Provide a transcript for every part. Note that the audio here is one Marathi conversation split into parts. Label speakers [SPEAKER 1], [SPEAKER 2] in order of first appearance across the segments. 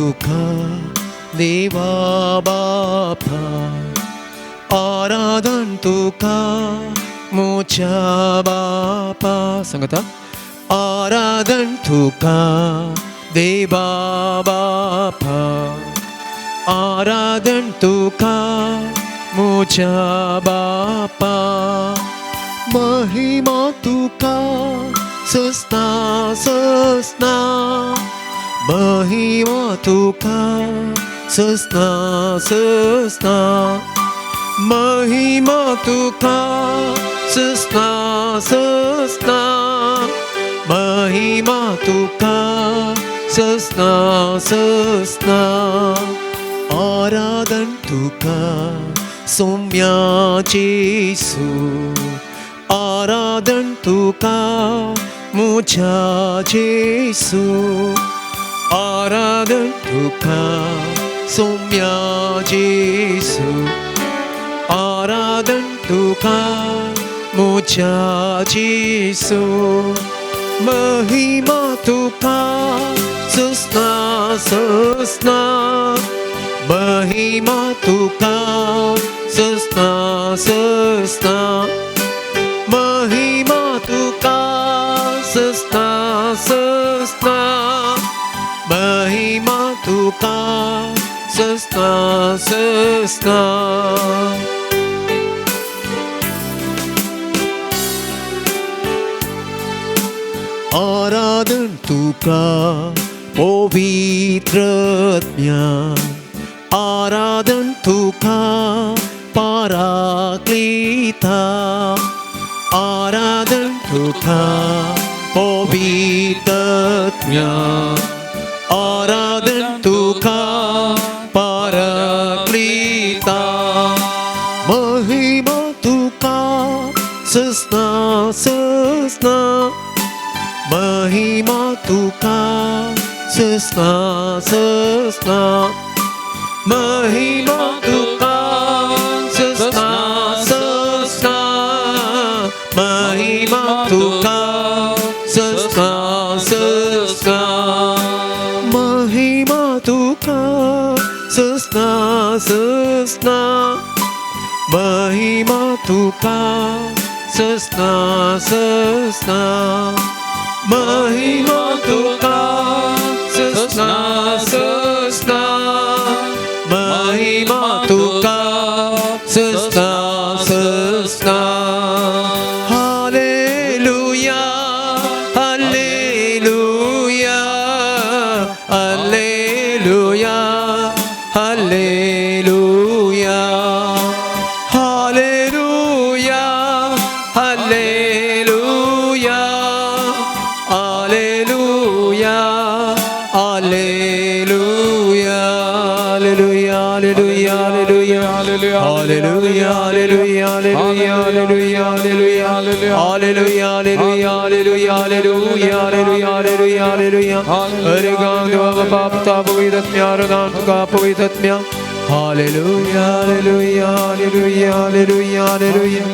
[SPEAKER 1] तुका देवा बापा, आराधन तुका मोच्या बापा. सांगता आराधन तुका देवा बापा, आराधन तुका मोच्या बापा. महिमा तुका सस्ता सस्ता, महिमा तुका सस्ता सस्ता, महिमा तुका सस्ता सस्ता, महिमा तुका सस्ता सस्ता. आराधन तुका सौम्या जेसू, आराधन तुका मोच्या जेसू, आराधन तुका सौम्या जेसू, आराधन तुका मोच्या जेसू. महिमा तुका सस्ता सस्ता, महिमा तुका सस्ता सस्ता, महिमा तुका सस्ता सस्ता, महिमा तुका सस्ता सस्ता. आराधन तुका पवित्रत्म्या, आराधन तुका पराक्लिता, आराधन तुका पवित्रत्म्या, आराधन तुका पराक्लिता. महिमा तुका सस्ता सस्ता, महिमा तुका सस्ता सस्ता, महिमा तुका सस्ता सस्ता, महिमा तुका सस्ता सस्ता, महिमा तुका सस्ता सस्ता, महिमा तुका सस्ता सस्ता, महिमा तुका सस्ता सस्ता, महिमा तुका सस्ता सस्ता. Hallelujah hallelujah hallelujah hallelujah, hallelujah hallelujah hallelujah hallelujah, hallelujah hallelujah hallelujah hallelujah hallelujah hallelujah hallelujah hallelujah hallelujah hallelujah hallelujah hallelujah hallelujah. हरे गान देवा बाप ताप विदत्म्या, गान तुका पवित्रत्म्या. Hallelujah hallelujah hallelujah hallelujah hallelujah.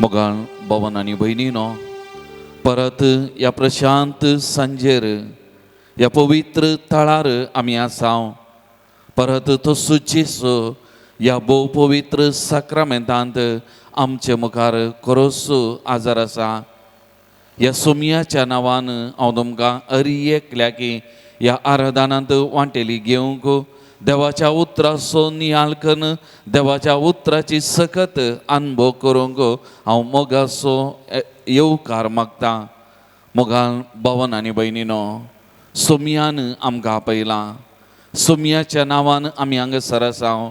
[SPEAKER 2] मोगाळ भवन आणि बहिणीनो, परत या प्रशांत सांजेर या पवित्र तळार आमी आसाव. परत तो सुचेसो या भोव पवित्र साक्रामेंतांत आमचे मुखार कोरोसो आजार आसा. या सोमयाच्या नांवान हांव तुमकां अरी एकल्या की या आराधनांत वांटेली घेवंक, देवाच्या उतराचो नियाळ करून देवाच्या उतराची सकत अनुभव करूंक हांव मोगाचो येवकार मागता. मोगाळ भवन आनी भयणीनो, सोमयान आमकां आपयलां. सोमयाच्या नांवान आमी हांगासर आसाव.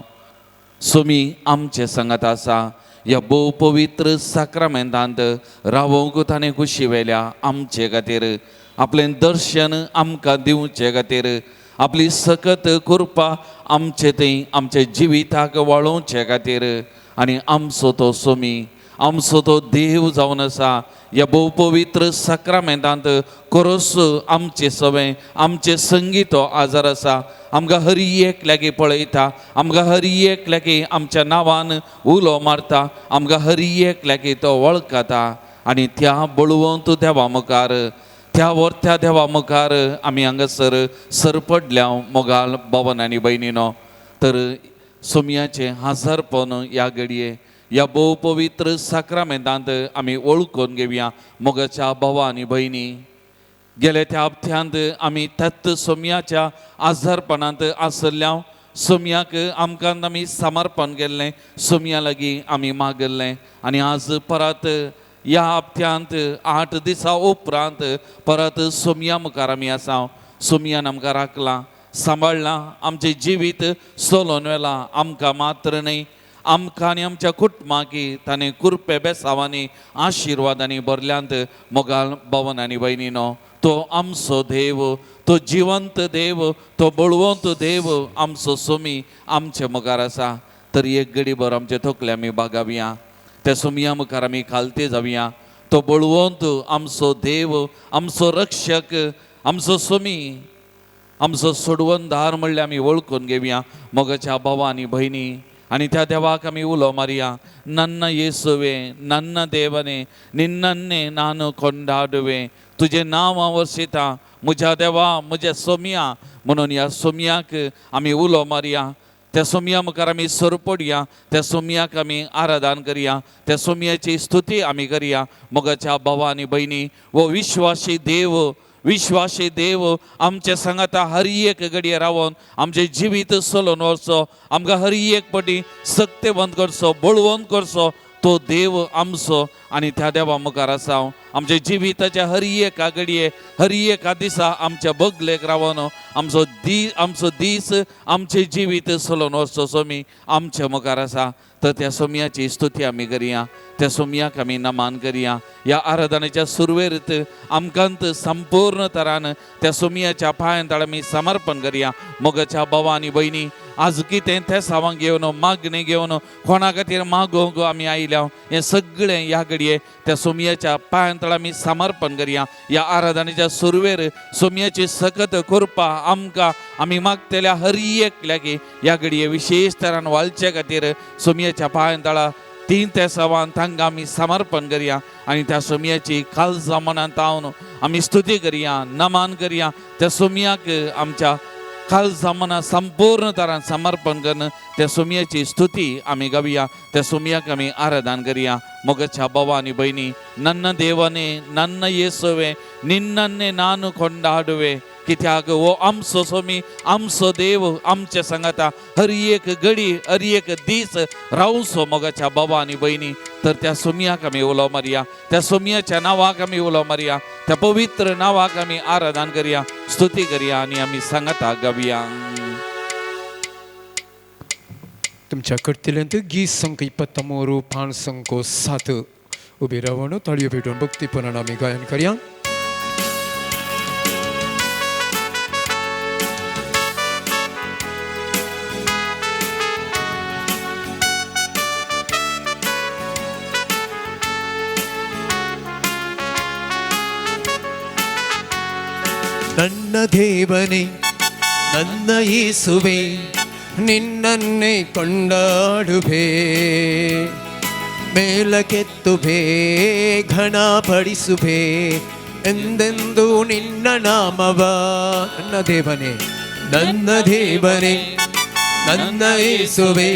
[SPEAKER 2] सोमी आमचे संगत आसा. ह्या भोव पवित्र साक्रामेंतांत रावोंक ताणें कुशी वेल्या आमचे खातीर, आपलें दर्शन आमकां दिवचे खातीर, आपली सकत कृपा आमचे थंय आमचे जिविताक वळोवचे खातीर. आनी आमचो तो सोमी, आमचो तो देव जावन आसा. ह्या भोव पवित्र साक्रामेंतांत कोरोस आमचे सवें आमचे संगीत हो आजार आसा. आमकां हर एक लागीं पळयता, आमकां हर एक लागीं आमच्या नांवान उलो मारता, आमकां हर एक लागीं तो वळखता. आनी त्या बळवंत देवा मुखार त्या वर्त्या देवा मुखार आमी हांगासर सरपडल्या मोगाल भवन आनी भयणीनो. तर सोमयाचे हाजरपण ह्या घडये ह्या भोव पवित्र साक्रामेंतांत आमी वळखून घेवया मोगाच्या भावा आनी भयणी. गेल्या त्या हप्त्यांत आमी त्याच सोमयाच्या आजारपणांत आसल्या सोमयाक आमकां आमी समर्पण केल्लें, सोमया लागीं आमी मागल्लें. आनी आज परत ह्या हप्त्यांत 8 दिसां उपरांत परत सोमया मुखार आमी आसा. सोमयान आमकां राखलां, सांबाळलां, आमचें जिवीत सोलोवन व्हेलां. आमकां मात्र न्हय, आमकां आनी आमच्या कुटुंबाकी ताणें कुरपे बेसांवांनी आशिर्वादांनी भरल्यांत मोगाल भवन आनी भयणीनो. तो आमचो देव, तो जिवंत देव, तो बळवंत देव आमचो सोमी आमच्या मुखार आसा. तर एक घडीभर आमचे तकले आमी बागावया, त्या सोमया मुखार आमी खालते जावया. तो बळवंत आमचो देव, आमचो रक्षक, आमचो सोमी, आमचो सोडवणदार म्हणल्यार आमी वळखून घेवया मोगाच्या भावा आनी भयणी. आनी त्या देवाक आमी उलो मारया. नन्न येसुवे, नन्न देवने, निन्नन्ने नानु कोंडाडुवे, तुझे नांव हांव वर्शिता म्हज्या देवा, म्हज्या सोमया. म्हणून ह्या सोमयाक आमी उलो मारया. त्या सोमया मुखार आमी सरपडया, त्या सोमयाक आमी आराधन करया, त्या सोमयाची स्तुती आमी करया मोगाच्या भावा आनी भयणी. वो विश्वासी देव आमच्या सांगाता हर एक घडये रावन आमचें जिवीत सोलोवन व्हरचो, आमकां हर एक पाटी सक्तेवंत करचो, बळवंत करचो. तो देव आमचो आनी त्या देवा मुखार आसा. आमच्या जिविताच्या हर एका घडये, हर एका दिसा आमच्या बगलेक रावन आमचो दीस, आमचें जिवीत सोलोवन व्हरचो सोमी आमच्या मुखार आसा. तर त्या सोमयाची स्तुती आमी करया, त्या सोमयाक आमी नमान करया. ह्या आराधनेच्या सुरवेरीत आमकांत संपूर्ण तरान त्या सोमयाच्या पांयां तळ आमी समर्पण करया मोगाच्या भावा आनी भयणी. आज कितें ते सावांक घेवन मागणी घेवन कोणा खातीर मागोवंक आमी आयल्या, हें सगळें ह्या घडये त्या सोमयाच्या पांयां तळ आमी समर्पण करया. ह्या आराधनेच्या सुरवेर सोमयाची सकत कृपा आमकां आमी मागतल्या हर एक लागीं ह्या घडये विशेश तरान वालचे खातीर सोमयाच्या पांयां तळा 3 ते 6 तांकां आमी समर्पण करया. आनी त्या सोमयाची काळजा मनांत हांवन आमी स्तुती करया, नमान करया. त्या सोमयाक आमच्या काळजा मना संपूर्ण तरान समर्पण करून त्या सोमयाची स्तुती आमी गावया, त्या सोमयाक आमी आराधन करया मोगाच्या भावा आनी भयणी. नन्न देवने, नन्न येसुवे, निन्नन्ने नानु कोंडाडुवे, कित्याक वो आमचो सोमी, आमचो देव आमच्या सांगाता हर एक घडी, हर एक दीस रावचो मोगाच्या भावा आनी भयणी. तर त्या सोमयाक आमी उलो मारया, त्या सोमयाच्या नांवाक आमी उलो मारया, त्या पवित्र नांवाक आमी आराधन करया, स्तुती करया आनी आमी सांगाता गावया.
[SPEAKER 1] तुमच्या कडतिल्यांत गीत संक 23 पान संको 7 उबे रावन ताळयो भेटून भक्तीपणान आमी गायन करया. ನನ್ನ ದೇವನೇ, ನನ್ನ ಯೇಸುವೆ, ನಿನ್ನನ್ನೇ ಕೊಂಡಾಡುವೆ, ಮೇಲಕ್ಕೆತ್ತುವೆ, ಘನಪಡಿಸುವೆ ಎಂದೆಂದು ನಿನ್ನ ನಾಮವ. ನನ್ನ ದೇವನೇ, ನನ್ನ ದೇವನೇ, ನನ್ನ ಯೇಸುವೆ,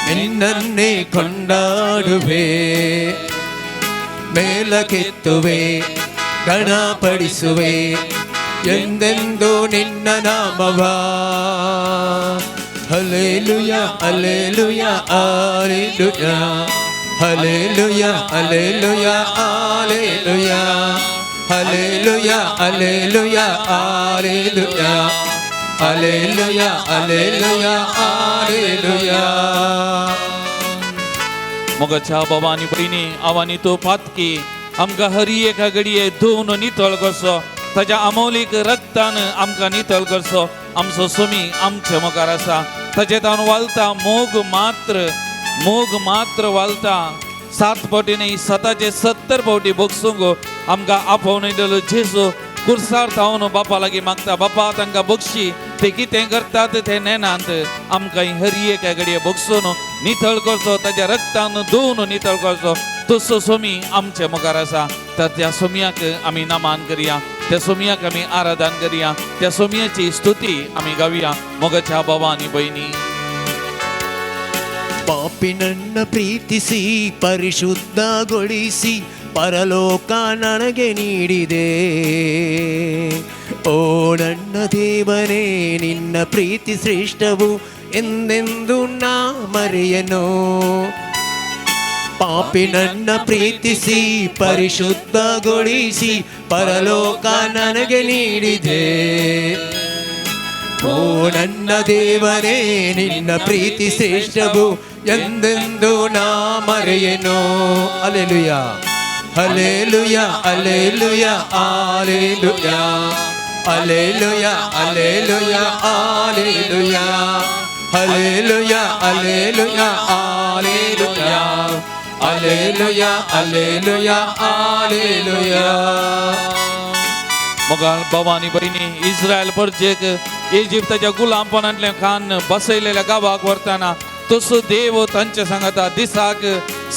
[SPEAKER 1] ನಿನ್ನನ್ನೇ ಕೊಂಡಾಡುವೆ, ಮೇಲಕ್ಕೆತ್ತುವೆ, ಘನಪಡಿಸುವೆ ಎಂದೆಂದು ನಿನ್ನ ನಾಮವ. Hallelujah hallelujah hallelujah hallelujah hallelujah hallelujah hallelujah hallelujah hallelujah hallelujah hallelujah hallelujah.
[SPEAKER 2] मोगाच्या भावा आनी भयणी, आवांनी तूं पातकी आमकां हर एका घडये धुवन नितळ करचो, ताच्या अमोलीक रक्तान आमकां नितळ करचो. आमचो सोमी आमच्या मुखार आसा, ताचे तावन वालता मोग मात्र वालता. 7 फावटी न्ही, 70 फावटी बगसूंक आमकां आपोवन येयलेलो जेजू कुर्सार थावन बापा लागीं मागता. बापा तांकां बक्षी, ते कितें करतात ते नेनात. आमकां हर एका घडये बगसून नितळ करचो, ताच्या रक्तान धुवन नितळ करचो. तसो सोमी आमचे मुखार आसा तर त्या सोमयाक आमी नामान करिया त्या सोमयाक आमी आराधन करिया त्या सोमयाची स्तुती आमी गावया मोगाच्या भावा आनी भयणी
[SPEAKER 3] ಪಾಪಿ ನನ್ನ ಪ್ರೀತಿಸಿ ಪರಿಶುದ್ಧಗೊಳಿಸಿ ಪರಲೋಕ ನನಗೆ ನೀಡಿದೆ ಓ ನನ್ನ ದೇವನೇ ನಿನ್ನ ಪ್ರೀತಿ ಶ್ರೇಷ್ಠವು ಎಂದೆಂದು ನಾ ಮರೆಯನು ಪಾಪಿ ನನ್ನ ಪ್ರೀತಿಸಿ ಪರಿಶುದ್ಧಗೊಳಿಸಿ ಪರಲೋಕ ನನಗೆ ನೀಡಿದೆ ಓ ನನ್ನ ದೇವರೇ ನಿನ್ನ ಪ್ರೀತಿ ಶ್ರೇಷ್ಠವು ಎಂದೆಂದು ನಾ ಮರೆಯೆನು alleluia alleluia alleluia alleluia alleluia alleluia alleluia alleluia alleluia alleluia alleluia alleluia alleluia
[SPEAKER 2] मोगाळ भवानी बहिणी इस्रायल परजेक इजिप्तच्या गुलामपणांतले खान बसयलेल्या गावाक व्हरताना तसो देव तांचे सांगता दिसाक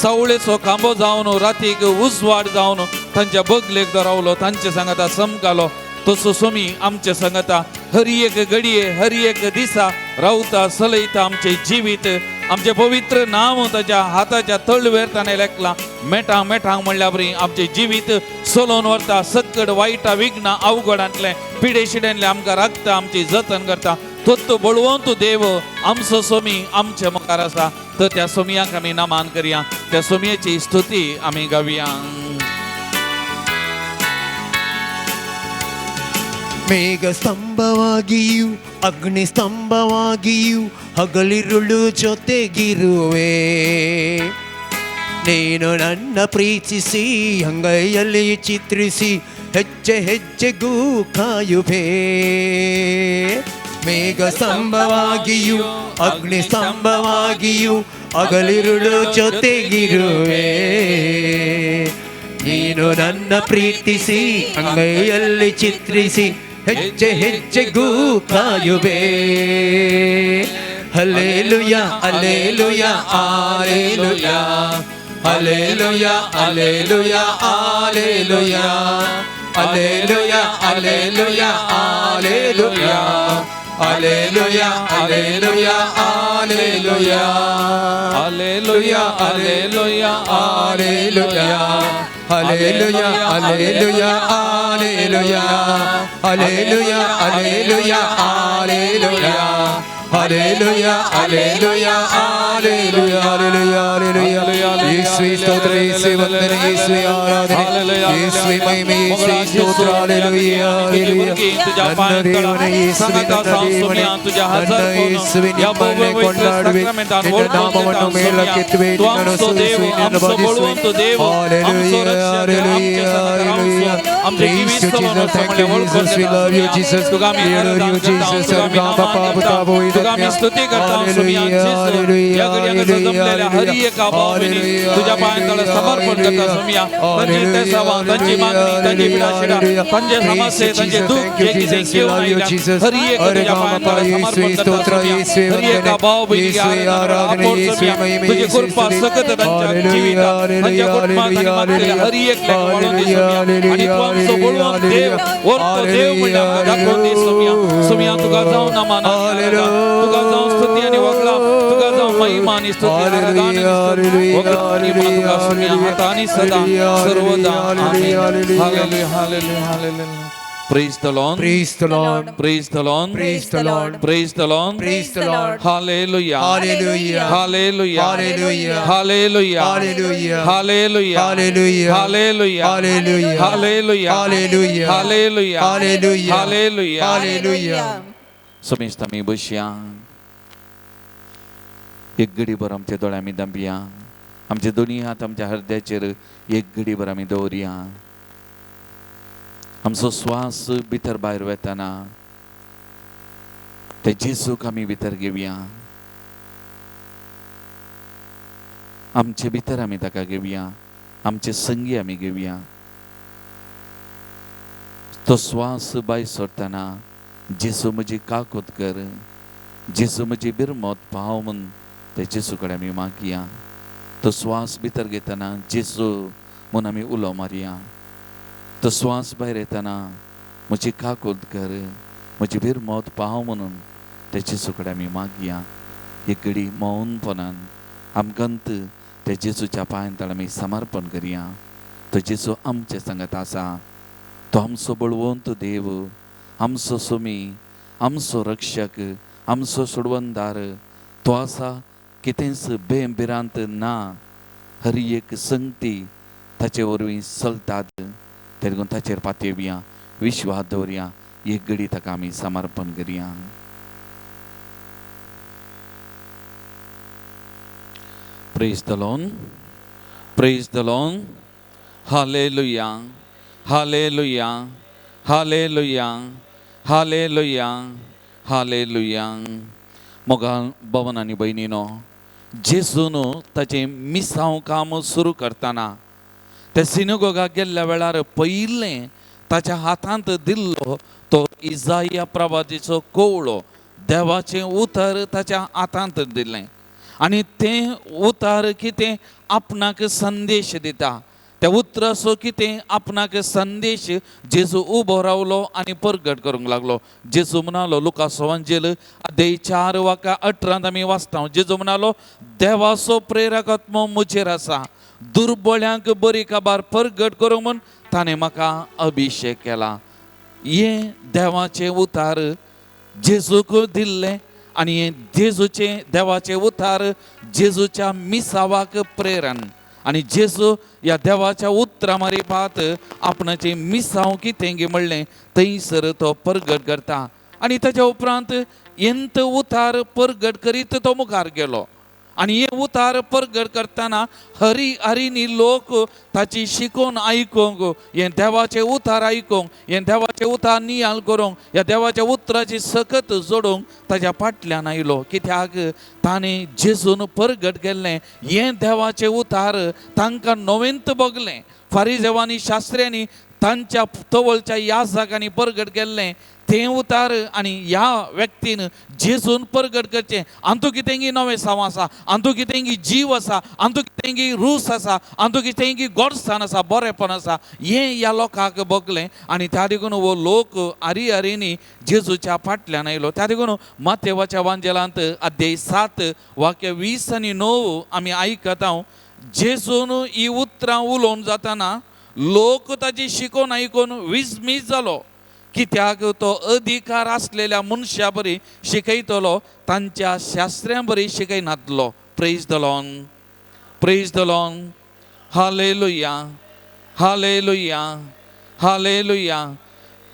[SPEAKER 2] सवळेचो खांबो जावन रातीक उजवाड जावन तांच्या बगलेक दरावलो तांचे सांगता समकालो तसो सोमी आमचे सांगता हर एक घडये हर एक दिसा रावता सलयता आमचे जिवीत आमचे पवित्र नांव ताच्या हाताच्या तळवेर ताणें लेखलां मेटां मेटांक म्हणल्या बरी आमचे जिवीत सोलोवन व्हरता सकड वायटा विघ्ना अवघडांतले पिडे शिड्यांतले आमकां राखता आमची जतन करता तो बळवंत देव आमचो सोमी आमचे मुखार आसा तर त्या सोमयाक आमी नामान करिया त्या सोमयाची स्तुती आमी गावया
[SPEAKER 3] ಮೇಘ ಸ್ತಂಭವಾಗಿಯೂ ಅಗ್ನಿ ಸ್ತಂಭವಾಗಿಯೂ ಹಗಲಿರುಳು ಜೊತೆಗಿರುವೆ ನೀನು ನನ್ನ ಪ್ರೀತಿಸಿ ಅಂಗೈಯಲ್ಲಿ ಚಿತ್ರಿಸಿ ಹೆಜ್ಜೆ ಹೆಜ್ಜೆಗೂ ಕಾಯುವೆ ಮೇಘ ಸ್ತಂಭವಾಗಿಯೂ ಅಗ್ನಿ ಸ್ತಂಭವಾಗಿಯೂ ಹಗಲಿರುಳು ಜೊತೆಗಿರುವೆ ನೀನು ನನ್ನ ಪ್ರೀತಿಸಿ ಅಂಗೈಯಲ್ಲಿ ಚಿತ್ರಿಸಿ ಹೆಜ್ಜೆ ಹೆಜ್ಜೆಗೂ ಕಾಯುವೆ hallelujah hallelujah hallelujah hallelujah hallelujah hallelujah hallelujah hallelujah hallelujah hallelujah hallelujah hallelujah
[SPEAKER 2] Hallelujah, hallelujah,
[SPEAKER 3] Hallelujah, Hallelujah, Hallelujah, Hallelujah, Hallelujah, Hallelujah, Hallelujah, Hallelujah, Hallelujah, Hallelujah, Hallelujah, Hallelujah, യേശുവേ സ്തോത്രം, യേശുവേ വന്ദനം, യേശുവേ ആരാധന, യേശുവേ മഹിമ, യേശുവേ സ്തോത്രം, ഹല്ലേലൂയ, ഹല്ലേലൂയ. ನನ್ನ ದೇವನೇ ಯೇಸುವೇ, ನನ್ನ ದೇವನೇ, ನನ್ನ ಯೇಸುವೇ, ನಿಮ್ಮನ್ನೇ ಕೊಂಡಾಡುವೆ, ನಿನ್ನ ನಾಮವನ್ನು ಮೇಲಕ್ಕೆತ್ತುವೆ, ನಿನ್ನನ್ನು ಸ್ತುತಿಸುವೆ, ನಿನ್ನನ್ನು ಭಜಿಸುವೆ. Hallelujah, hallelujah, hallelujah. Praise you, Jesus. Thank you, Jesus. We love you, Jesus. We adore you, Jesus. Sargama Papa Tabo
[SPEAKER 2] तुझी स्तुती करता हूं सुमिया या घडिया जमलेल्या हर एका भावाने तुझ्या पायांतळा समर्पण करता सुमिया तंजे तेसावा तंजी मागणी तंजी पिडाशिडा तंजे समस्ये तंजे दुःख जे किते घेऊन आयल्या हर एक तुझ्या पायांतळा समर्पण करता सुमिया हर एका भाव बहिणी आराधना सुमिया तुझी कृपा सकत त्यांच्या जीवितात त्यांच्या कुटुंबात आणि मागलेल्या हर एक वाढून दे सुमिया आणि तू आमचो बळवंत देव वरतो देव म्हणल्या दाखवून दे सुमिया सुमिया तुका जाऊन नामाना तुका जाऊन स्तुती आणि वगळा तुका जाऊन महिमा आणि स्तुती आणि गान वगळा आणि तुका सुमिया आता आणि सदा सर्वदा amen hallelujah hallelujah hallelujah Praise the Lord.
[SPEAKER 3] Praise the Lord.
[SPEAKER 2] Praise the Lord.
[SPEAKER 3] Praise the Lord.
[SPEAKER 2] Praise the Lord.
[SPEAKER 3] Praise the Lord.
[SPEAKER 2] Hallelujah.
[SPEAKER 3] Hallelujah.
[SPEAKER 2] Hallelujah.
[SPEAKER 3] Hallelujah.
[SPEAKER 2] Hallelujah.
[SPEAKER 3] Hallelujah.
[SPEAKER 2] Hallelujah.
[SPEAKER 3] Hallelujah.
[SPEAKER 2] Hallelujah.
[SPEAKER 3] Hallelujah.
[SPEAKER 2] Hallelujah.
[SPEAKER 3] Hallelujah.
[SPEAKER 2] Hallelujah.
[SPEAKER 3] Hallelujah.
[SPEAKER 2] Hallelujah.
[SPEAKER 3] Hallelujah.
[SPEAKER 2] समिस्त आमी बसया एक घडीभर आमच्या दोळ्यां आमी दांबया आमचे दोनी हात आमच्या हृदयाचेर एक घडीभर आमी दवरया आमचो श्वास भितर भायर वेताना ते जेजूक आमी भितर घेवया आमचे भितर आमी ताका घेवया आमचे संगी आमी घेवया तो श्वास भायर सोडटाना जेजू म्हजी काकोत कर जेजू म्हजी बिरमत पाव म्हूण ते जेजू कडेन आमी मागया तो श्वास भितर घेतना जेजू म्हणून आमी उलो मारया. तो श्वास भायर येतना म्हजी काकूट कर, म्हजी भिर मोत पाव म्हणून ते जेजू कडेन आमी मागया. एक घडी मौनपणान आमकांत ते जेजूच्या पांयां तळ आमी समर्पण करया. तो जेजू आमचे संगत आसा. तो आमचो बळवंत देव, आमचो सुमी, आमचो रक्षक, आमचो सोडवंदार. तो आसा कितेंच बेभिरांत ना. हर एक संगती ताचे वरवीं चलतात. ते देखून ताचेर पातयेवया, विश्वास दवरया. एक घडी ताका आमी समर्पण करया. Praise the Lord. Praise the Lord. Hallelujah. Hallelujah. Hallelujah. Hallelujah. Hallelujah. मोगाल भवन आनी भयणीनो, जेजून ताचें मिसांव काम सुरू करतना ते सिनगोगाक गेल्ल्या वेळार पयलें ताच्या हातांत दिल्लो तो इजाया प्रवादीचो कवळो, देवाचें उतर ताच्या हातांत दिलें. आनी तें उतर कितें आपणाक संदेश दिता. त्या उतराचो कितें आपणाक संदेश जेजू उबो रावलो आनी परगट करूंक लागलो. जेजू म्हणालो, लुका एवांजेल अध्याय 4:18 आमी वाचता. जेजू म्हणालो, देवाचो प्रेरक आत्मो म्हजेर आसा. दुर्बळ्यांक बरी खबर परगट करूंक म्हूण ताणें म्हाका अभिशेक केला. हें देवाचें उतार जेजूक दिल्लें. आनी हें जेजूचें देवाचें उतार जेजूच्या मिसावाक प्रेरण. आनी जेजू ह्या देवाच्या उतरा मारिफात आपणाचें मिसांव कितें गे म्हणलें थंयसर तो परगट करता. आनी ताच्या उपरांत येंत उतार परगट करीत तो मुखार गेलो. आनी हे उतार परगट करतना हरी हरिनी लोक ताची शिकोवन आयकूंक, हें देवाचें उतार आयकूंक, हें देवाचें उतार नियाळ करूंक, ह्या देवाच्या उतराची सकत जोडूंक ताच्या फाटल्यान आयलो. कित्याक ताणें जेजून परगट केल्लें हें देवाचें उतार तांकां नवेंत भोगलें. फारिजेवांनी शास्त्र्यांनी तांच्या तवळच्या याजकांनी परगट केल्लें तें उतार आनी ह्या व्यक्तीन जेजून परगट करचें. आंतू कितेंगी नवें साव आसा, आंतू कितेंगी जीव आसा, आंतू कितेंगी रूस आसा, आंतू कितेंगी गोडसाण आसा, बरेंपण आसा, हें ह्या लोकांक भोगलें. आनी त्या देखून वो लोक आरी आरीनी जेजूच्या फाटल्यान आयलो. त्या देखून मातेवाच्या वांजेलांत अध्याय 7:20-9 आमी आयकता. जेजून ही उतरां उलोवन जातना लोक ताची शिकोवन आयकून विस्मीत जालो. कित्याक तो अधिकार आसलेल्या मनशा बरी शिकयतलो, तांच्या शास्त्र्यां बरी शिकयनातलो. Praise the Lord. Praise the Lord. Hallelujah. Hallelujah. Hallelujah.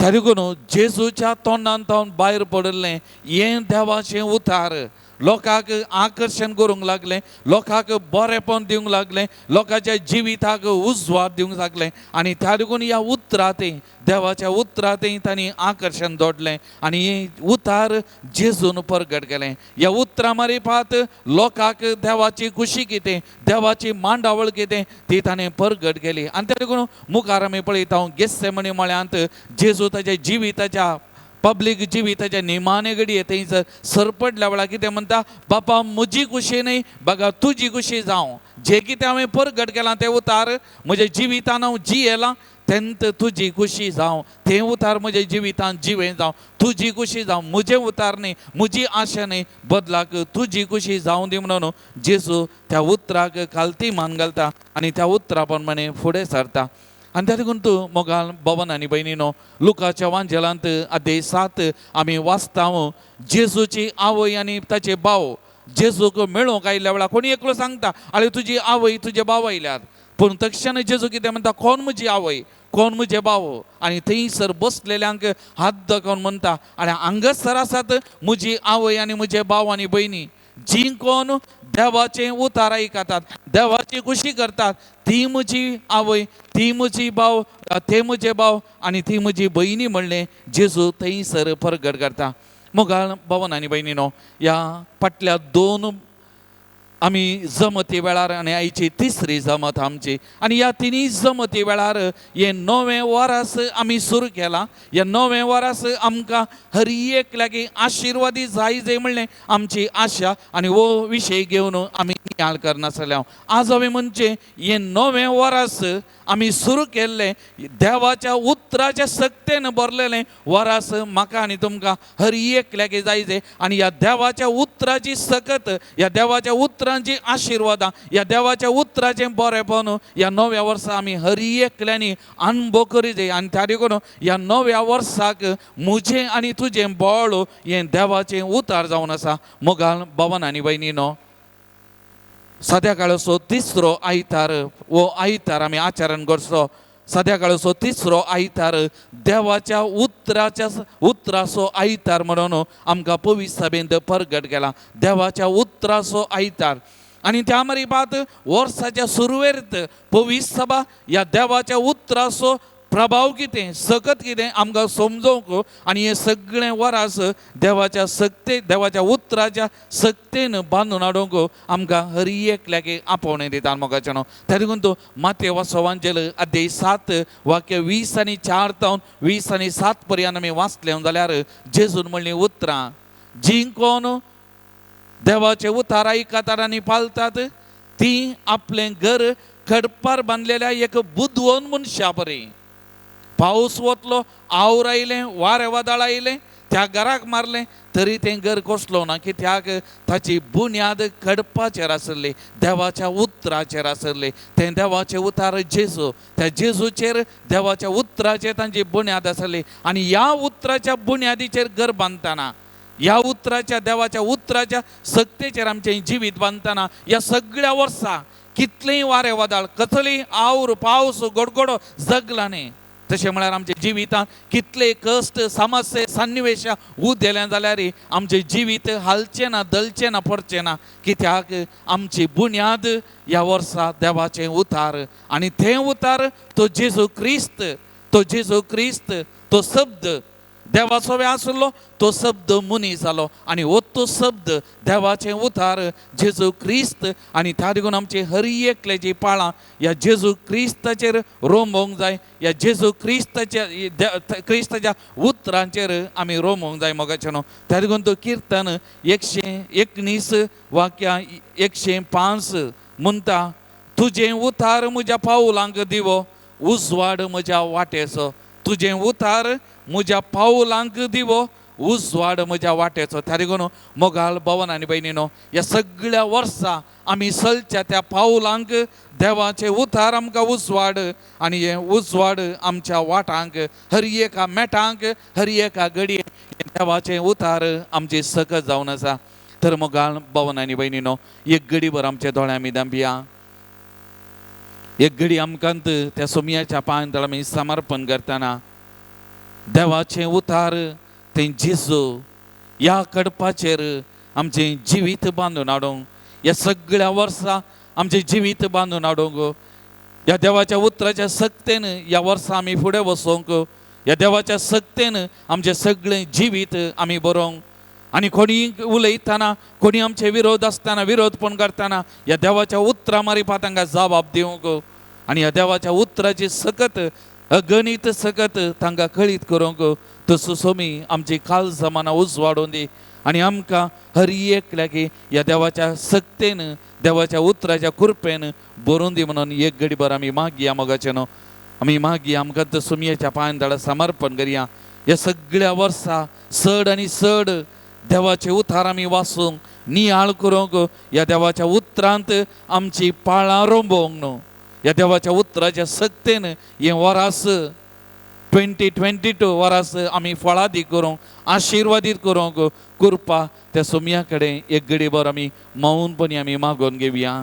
[SPEAKER 2] त्या देखून जेजूच्या तोंडांतल्यान भायर पडलें हें देवाचें उतार लोकांक आकर्शण करूंक लागलें, लोकांक बरेंपण दिवंक लागलें, लोकांच्या जिविताक उजवाड दिवंक लागलें. आनी त्या देखून ह्या उतरांतय, देवाच्या उतरांतय तांणी आकर्शण जोडलें आनी हें उतार जेजून परगट केलें. ह्या उतरां मारिफात लोकांक देवाची खुशी कितें, देवाची मांडावळ कितें ती ताणें परगट केली. आनी त्या देखून मुखार आमी पळयता गेत्सेमनी मळ्यांत जेजू ताच्या जिविताच्या पब्लीक जिविताच्या निमाणे घडये थंयसर सरपडल्या वेळार कितें म्हणटा, बापा म्हजी खुशी न्ही, बघा तुजी खुशी जावं. जें कितें हांवें परगट केलां तें उतार म्हज्या जिवितान हांव जियेलां, तेंत तुजी खुशी जावं. तें उतार म्हज्या जिवितान जिवें जावं, तुजी खुशी जावं. म्हजें उतार न्ही, म्हजी आशा न्ही, बदलाक तुजी खुशी जावं दी म्हणून जेजू त्या उतराक खालती मान घालता आनी त्या उतरा प्रमाणे फुडें सरता. आनी त्या देखून तूं मोगाल भवन आनी भयणीनो, लुकाच्या वांजेलांत अध्याय 7 आमी वाचता. जेजूची आवय आनी ताचे भाव जेजूक मेळूंक आयिल्ल्या वेळार कोणी एकलो सांगता, आरे तुजी आवय तुजे भाव आयल्यात. पूण तक्षण जेजू कितें म्हणटा, कोण म्हजी आवय, कोण म्हजे भाव. आनी थंयसर बसलेल्यांक हात दाखोवन म्हणटा, आनी हांगासर आसात म्हजी आवय आनी म्हजे भाव आनी भयणी, जी कोण देवाचें उतार आयकतात, देवाची खुशी करतात, ती म्हजी आवय, ती म्हजी भाव, ते म्हजे भाव आनी ती म्हजी भयणी म्हणलें जेजू थंयसर परगट करता. मोगाल भवन आनी भयणीनो, ह्या फाटल्या 2 आम्ही जमती वेळार आनी आयची तिसरी जमत आमची आनी ह्या तिनी जमती वेळार हे नवें वरस आमी सुरू केलां. ह्या नवें वरस आमकां हर एक लागीं आशिर्वादी जाय म्हणलें आमची आशा आनी हो विशय घेवन आमी नियाळ करनासले. आज हांवें म्हणजे हे नवें वरस आमी सुरू केल्लें देवाच्या उतराच्या सक्तेन भरलेलें वरस म्हाका आनी तुमकां हर एक लागीं जायचें. आनी ह्या देवाच्या उतराची सकत, ह्या देवाच्या उतरांची आशिर्वादां, ह्या देवाच्या उतराचें बरेंपण ह्या नव्या वर्सा आमी हर एकल्यांनी अनुभव करी जाय. आनी त्या देखून ह्या नव्या वर्साक म्हजें आनी तुजें बळ हें देवाचें उतार जावन आसा. मोगाल भवन आनी भयणीनो, सद्याकाळचो तिसरो आयतार वो आयतार आमी आचरण करचो. सद्याकाळचो तिसरो आयतार देवाच्या उतराचो आयतार म्हणून आमकां पवित्र सभेंत परगट केला. देवाच्या उतराचो आयतार. आनी त्या मारीफात वर्साच्या सुरवेत पवित्र सभा ह्या देवाच्या उतराचो प्रभाव कितें, सकत कितें आमकां समजोवंक आनी हे सगळें वरास देवाच्या सक्ते, देवाच्या उतराच्या सक्तेन बांदून हाडूंक आमकां हर एक लागीं आपोवणें दिता. मोगाचें न्हू. त्या देखून तूं माथेव वाचोवांचेर अध्याय 7 वाक्य 20 आनी 4 तावन 20 आनी 7 पर्यंत आमी वाचलें जाल्यार जेजून म्हणलीं उतरां जीं कोण देवाचे उतार आयकतात आनी पाळतात तीं आपलें घर खडपार बांदलेल्या एक बुदवंत मनशा परी. पावस वतलो, आवर आयलें, वारें वादळ आयलें, त्या घराक मारलें तरी तें घर कोसलो ना, कित्याक ताची बुन्याद खडपाचेर आसली, देवाच्या उतराचेर आसली. तें देवाचें उतार जेजू, त्या जेजूचेर देवाच्या उतराचेर तांची बुन्याद आसली. आनी ह्या उतराच्या बुन्यादीचेर घर बांदतना, ह्या उतराच्या देवाच्या उतराच्या सक्तेचेर आमचें जिवीत बांदतना ह्या सगळ्या वर्सां कितलेंय वारें वादळ, कसलीय आवर, पावस, गडगडो जगला न्ही, तशें म्हळ्यार आमच्या जिवितांत कितले कश्ट, समस्या, सन्निवेशां उदेले जाल्यार आमचें जिवीत हालचें ना, दलचें ना, पडचें ना, कित्याक आमची बुन्याद ह्या वर्सा देवाचें उतार. आनी तें उतार तो जेजू क्रिस्त, तो जेजू क्रिस्त, तो शब्द देवाचो आसलो, तो शब्द मनीस जालो आनी हो तो शब्द देवाचें उतार जेजू क्रिस्त. आनी त्या देखून आमची हर एकल्याची पाळां ह्या जेजू क्रिस्ताचेर रोमोवंक जाय, ह्या जेजू क्रिस्ताच्या उतरांचेर आमी रोमोवंक जाय. मोगाचें न्हू. त्या देखून तो किर्तन 119 वाक्या 105 म्हणटा, तुजें उतार म्हज्या पावलांक दिवो, उजवाड म्हज्या वाटेचो. तुजें उतार म्हज्या पावलांक दिवो, उजवाड म्हज्या वाटेचो. त्या देखून मोगाल भवन आनी भयणीनो, ह्या सगळ्या वर्सां आमी चलच्या त्या पावलांक देवाचें उतार आमकां उजवाड आनी हें उजवाड आमच्या वाटांक, हर एका मेटांक, हर एका घडये देवाचें उतार आमची सकत जावन आसा. तर मोगाल भवन आनी भयणीनो, एक घडीभर आमच्या दोळ्यां भितर भिया. एक घडी आमकांत त्या सोमयाच्या पांय तळ आमी समर्पण करतना देवाचें उतार तें जेजू ह्या कडपाचेर आमचें जिवीत बांदून हाडूंक, ह्या सगळ्या वर्सां आमचें जिवीत बांदून हाडूंक, ह्या देवाच्या उतराच्या सक्तेन ह्या वर्सां आमी फुडें वचोंक, ह्या देवाच्या सक्तेन आमचें सगळें जिवीत आमी बरोवंक. आनी कोणी उलयतना, कोणी आमचे विरोध आसतना, विरोधपण करतना ह्या देवाच्या उतरां मारीफात तांकां जबाब दिवंक आनी ह्या देवाच्या उतराची सकत, अगणित सकत तांकां कळीत करूंक तसो सोमी आमची काल जमाना उजवाडून दी. आनी आमकां हर एक लागीं ह्या देवाच्या सक्तेन, देवाच्या उतराच्या कृपेन बरोवन दी म्हणून एक घडीभर आमी मागया. मोगाचें न्हू. आमी मागया, आमकां सोमयाच्या पांय समर्पण करया. ह्या सगळ्या वर्सां चड आनी चड देवाचे उतार आमी वाचूंक, नियाळ करूंक, ह्या देवाच्या उतरांत आमची पाळां रोंबोवंक न्हू. ह्या देवाच्या उतराच्या सक्तेन हें वरास 2022 वरास आमी फळादी करूंक, आशिर्वादीत करूंक कृपा त्या सोमया कडेन एक घडीभर आमी मौनपणी आमी मागोवन घेवया.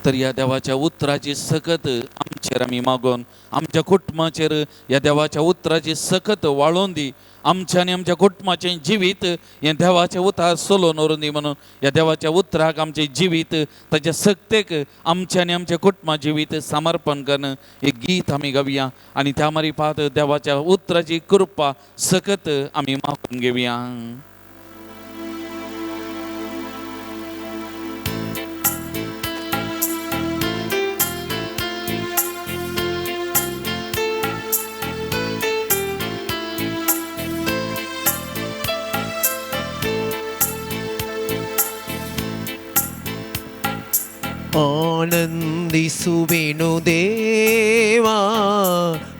[SPEAKER 2] तर या देवाच्या उतराची सकत आमच्या आमचेर आमी मागोन आमच्या कुटुंबाचेर ह्या देवाच्या उतराची सखत वाळोवन दी. आमच्या आनी आमच्या कुटुंबाचें जिवीत हें देवाचें उतार सोलोवन व्हरून दी म्हणून ह्या देवाच्या उतराक आमचें जिवीत ताच्या सक्तेक आमच्या आनी आमच्या कुटुंबा जिवीत समर्पण करून एक गीत आमी गावया आनी त्या मारिफात देवाच्या उतराची कृपा सकत आमी मागून घेवया.
[SPEAKER 3] ಆನಂದಿಸುವೆನು ದೇವಾ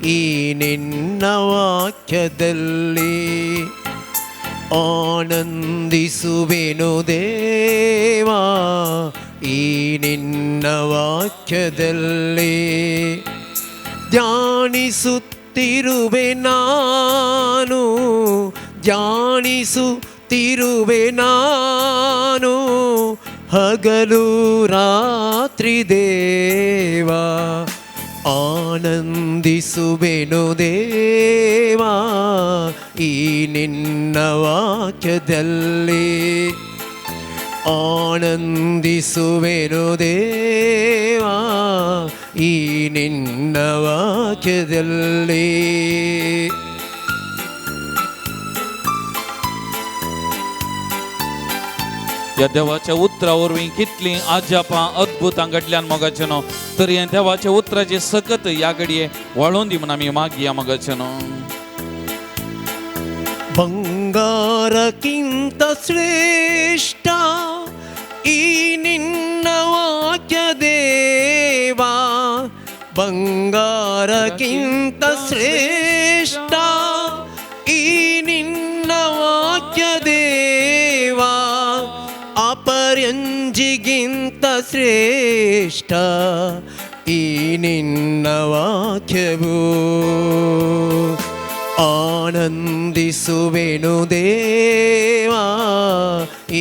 [SPEAKER 3] ಈ ನಿನ್ನ ವಾಕ್ಯದಲ್ಲಿ, ಆನಂದಿಸುವೆನು ದೇವಾ ಈ ನಿನ್ನ ವಾಕ್ಯದಲ್ಲಿ. ಧ್ಯಾನಿಸುತ್ತಿರುವೆ ನಾನು, ಧ್ಯಾನಿಸುತ್ತಿರುವೆ ನಾನು ಹಗಲು ರಾತ್ರಿ ದೇವಾ. ಆನಂದಿಸುವೆನು ದೇವಾ ಈ ನಿನ್ನ ವಾಕ್ಯದಲ್ಲಿ, ಆನಂದಿಸುವೆನು ದೇವಾ ಈ ನಿನ್ನ ವಾಕ್ಯದಲ್ಲಿ.
[SPEAKER 2] ह्या देवाच्या उतरा वरवीं कितलीं आजापां अद्भुतां घडल्यान मोगाचे न्हू, तर हे देवाच्या उतराची सकत ह्या घडये वाळोवन दी म्हणून आमी मागया मोगाचे न्हू.
[SPEAKER 3] ಬಂಗಾರಕ್ಕಿಂತ ಶ್ರೇಷ್ಠ ಈ ನಿನ್ನ ವಾಕ್ಯ ದೇವಾ, ಬಂಗಾರಕ್ಕಿಂತ ಶ್ರೇಷ್ಠ ಈ ನಿನ್ನ ವಾಕ್ಯ ದೇವಾ. ಅಪರಂಜಿಗಿಂತ ಶ್ರೇಷ್ಠ ಈ ನಿನ್ನ ವಾಕ್ಯವು. ಆನಂದಿಸುವೆನು ದೇವಾ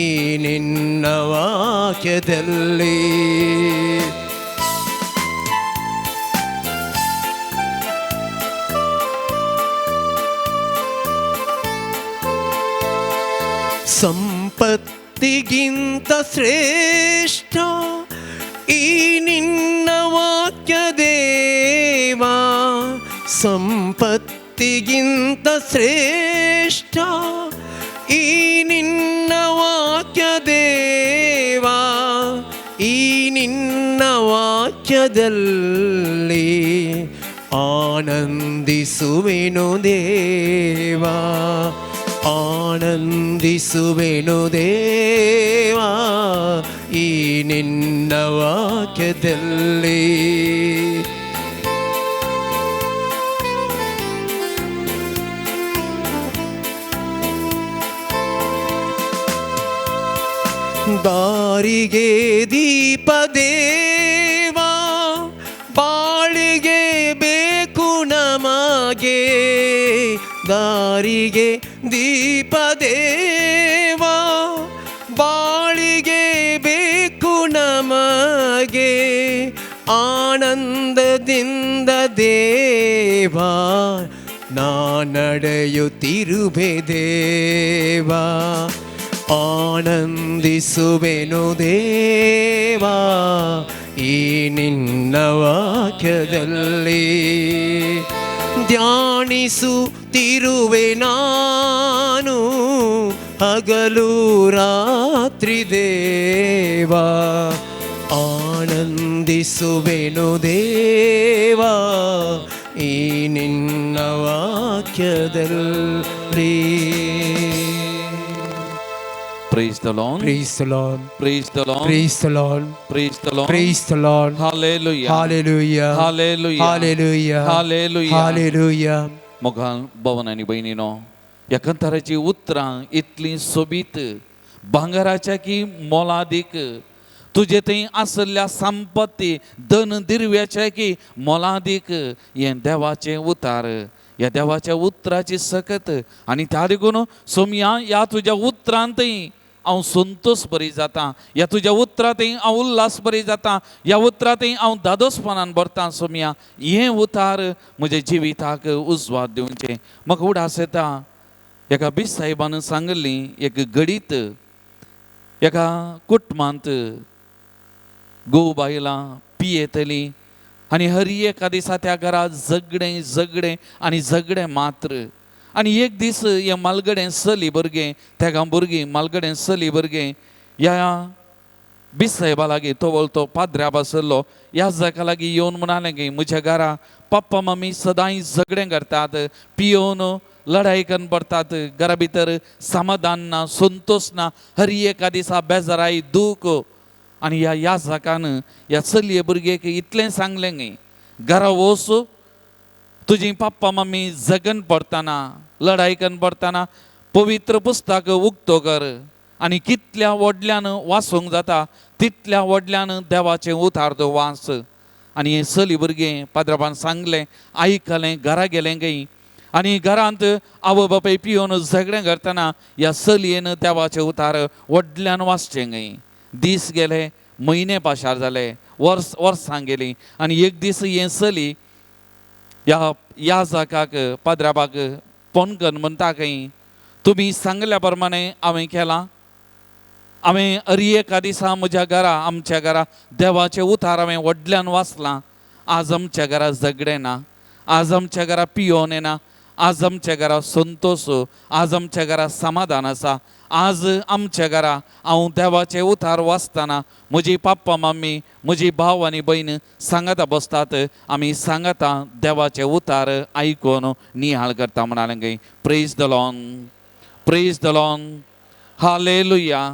[SPEAKER 3] ಈ ನಿನ್ನ ವಾಕ್ಯದಲ್ಲಿ. ಸಂಪತ್ತಿಗಿಂತ ಶ್ರೇಷ್ಠ ಈ ನಿನ್ನ ವಾಕ್ಯ ದೇವಾ, ಸಂಪತ್ತಿಗಿಂತ ಶ್ರೇಷ್ಠ ಈ ನಿನ್ನ ವಾಕ್ಯ ದೇವಾ. ಈ ನಿನ್ನ ವಾಕ್ಯದಲ್ಲಿ ಆನಂದಿಸುವೆನು ದೇವಾ, ಆನಂದಿಸುವೆನು ದೇವಾ ಈ ನಿನ್ನ ವಾಕ್ಯದಲ್ಲಿ. ದಾರಿಗೆ ದೀಪ ದೇವಾ, ಬಾಳಿಗೆ ಬೇಕು ನಮಗೆ. ದಾರಿಗೆ ದೀಪ ದೇವಾ, ಬಾಳಿಗೆ ಬೇಕು ನಮಗೆ. ಆನಂದದಿಂದ ದೇವಾ ನಾ ನಡೆಯುತ್ತಿರುವೆ ದೇವಾ. ಆನಂದಿಸುವೆನು ದೇವಾ ಈ ನಿನ್ನ ವಾಕ್ಯದಲ್ಲಿ. ಧ್ಯಾನಿಸುತ್ತಿರುವೆ ನಾನು ಹಗಲು ರಾತ್ರಿ ದೇವಾ. ಆನಂದಿಸುವೆನು ದೇವಾ ಈ ನಿನ್ನ ವಾಕ್ಯದಲ್ಲಿ.
[SPEAKER 2] Praise the Lord.
[SPEAKER 1] Praise the Lord.
[SPEAKER 2] Praise the Lord.
[SPEAKER 1] Praise the Lord.
[SPEAKER 2] Praise the Lord.
[SPEAKER 1] Praise the Lord.
[SPEAKER 2] Hallelujah.
[SPEAKER 1] Hallelujah.
[SPEAKER 2] Hallelujah.
[SPEAKER 1] Hallelujah.
[SPEAKER 2] Hallelujah.
[SPEAKER 1] Hallelujah.
[SPEAKER 2] मोगाल भवन आनी बहिणीनो, ह्या कंथाराची उतरां इतलीं सोबीत, भांगराच्या की मोलादीक, तुजे थंय आसल्या संपत्ती धन दिरव्याच्या की मोलादीक हें देवाचें उतार. ह्या देवाच्या उतराची सकत आनी त्या देखून सोमया ह्या तुज्या उतरांतय हांव संतोष बरी जाता, ह्या तुज्या उतरांतय हांव उल्हास बरी जाता, ह्या उतरांतय हांव दादोसपणान भरता. सोम्या हे उतार म्हज्या जिविताक उजवाड दिवचें. म्हाका उडास येता एका बीस साहेबान सांगली एक गडीत एका कुटुंबांत घोव बायलां पियेतलीं आनी हर एका दिसा त्या घरा झगडें आनी झगडें मात्र. आनी एक दीस हे मालगडें चली भुरगें तेगा भुरगीं मालगडें चली भुरगें ह्या बीस साहेबा लागीं तो वळतो पाद्र्या बसल्लो. ह्या जाका लागीं येवन म्हणालें की म्हज्या घरा पप्पा मम्मी सदांच झगडें करतात, पियोन लढाई करून पडटात, घरा भितर समाधान ना, संतोष ना, हर एका दिसा बेजाराई दूख. आनी ह्या जाकान ह्या चलये भुरगेक इतलें सांगलें की घरा वच, तुजी पप्पा मम्मी जगन पडटाना लढाई करून पडटाना पवित्र पुस्तक उक्तो कर आनी कितल्या व्हडल्यान वाचूंक जाता तितल्या व्हडल्यान देवाचें उतार तो वाच. आनी हें चली भुरगें पाद्रबान सांगलें, आयकलें, घरा गेलें गई. आनी घरांत आवय बापाय पियोन झगडें करतना ह्या चलयेन देवाचें उतार व्हडल्यान वाचचें गई. दीस गेले, म्हयने पाशार जाले, वर्सां गेलीं. आनी एक दीस हें चली ह्या जाकाक पाद्राबाक फोन करून म्हणटा की तुमी सांगल्या प्रमाणे हांवें केलां. हांवें हर एका दिसा म्हज्या घरा आमच्या घरा देवाचें उतार हांवें व्हडल्यान वाचलां. आज आमच्या घरा झगडें ना, आज आमच्या घरा पियोन येना, आज आमच्या घरा संतोष, आज आमच्या घरा समाधान आसा. आज आमच्या घरा हांव देवाचें उतार वाचतना म्हजी पप्पा मम्मी म्हजी भाव आनी भयण सांगाता बसतात, आमी सांगाता देवाचें उतार आयकून नियाळ करता म्हणालें गे. Praise the Lord, praise the Lord, hallelujah,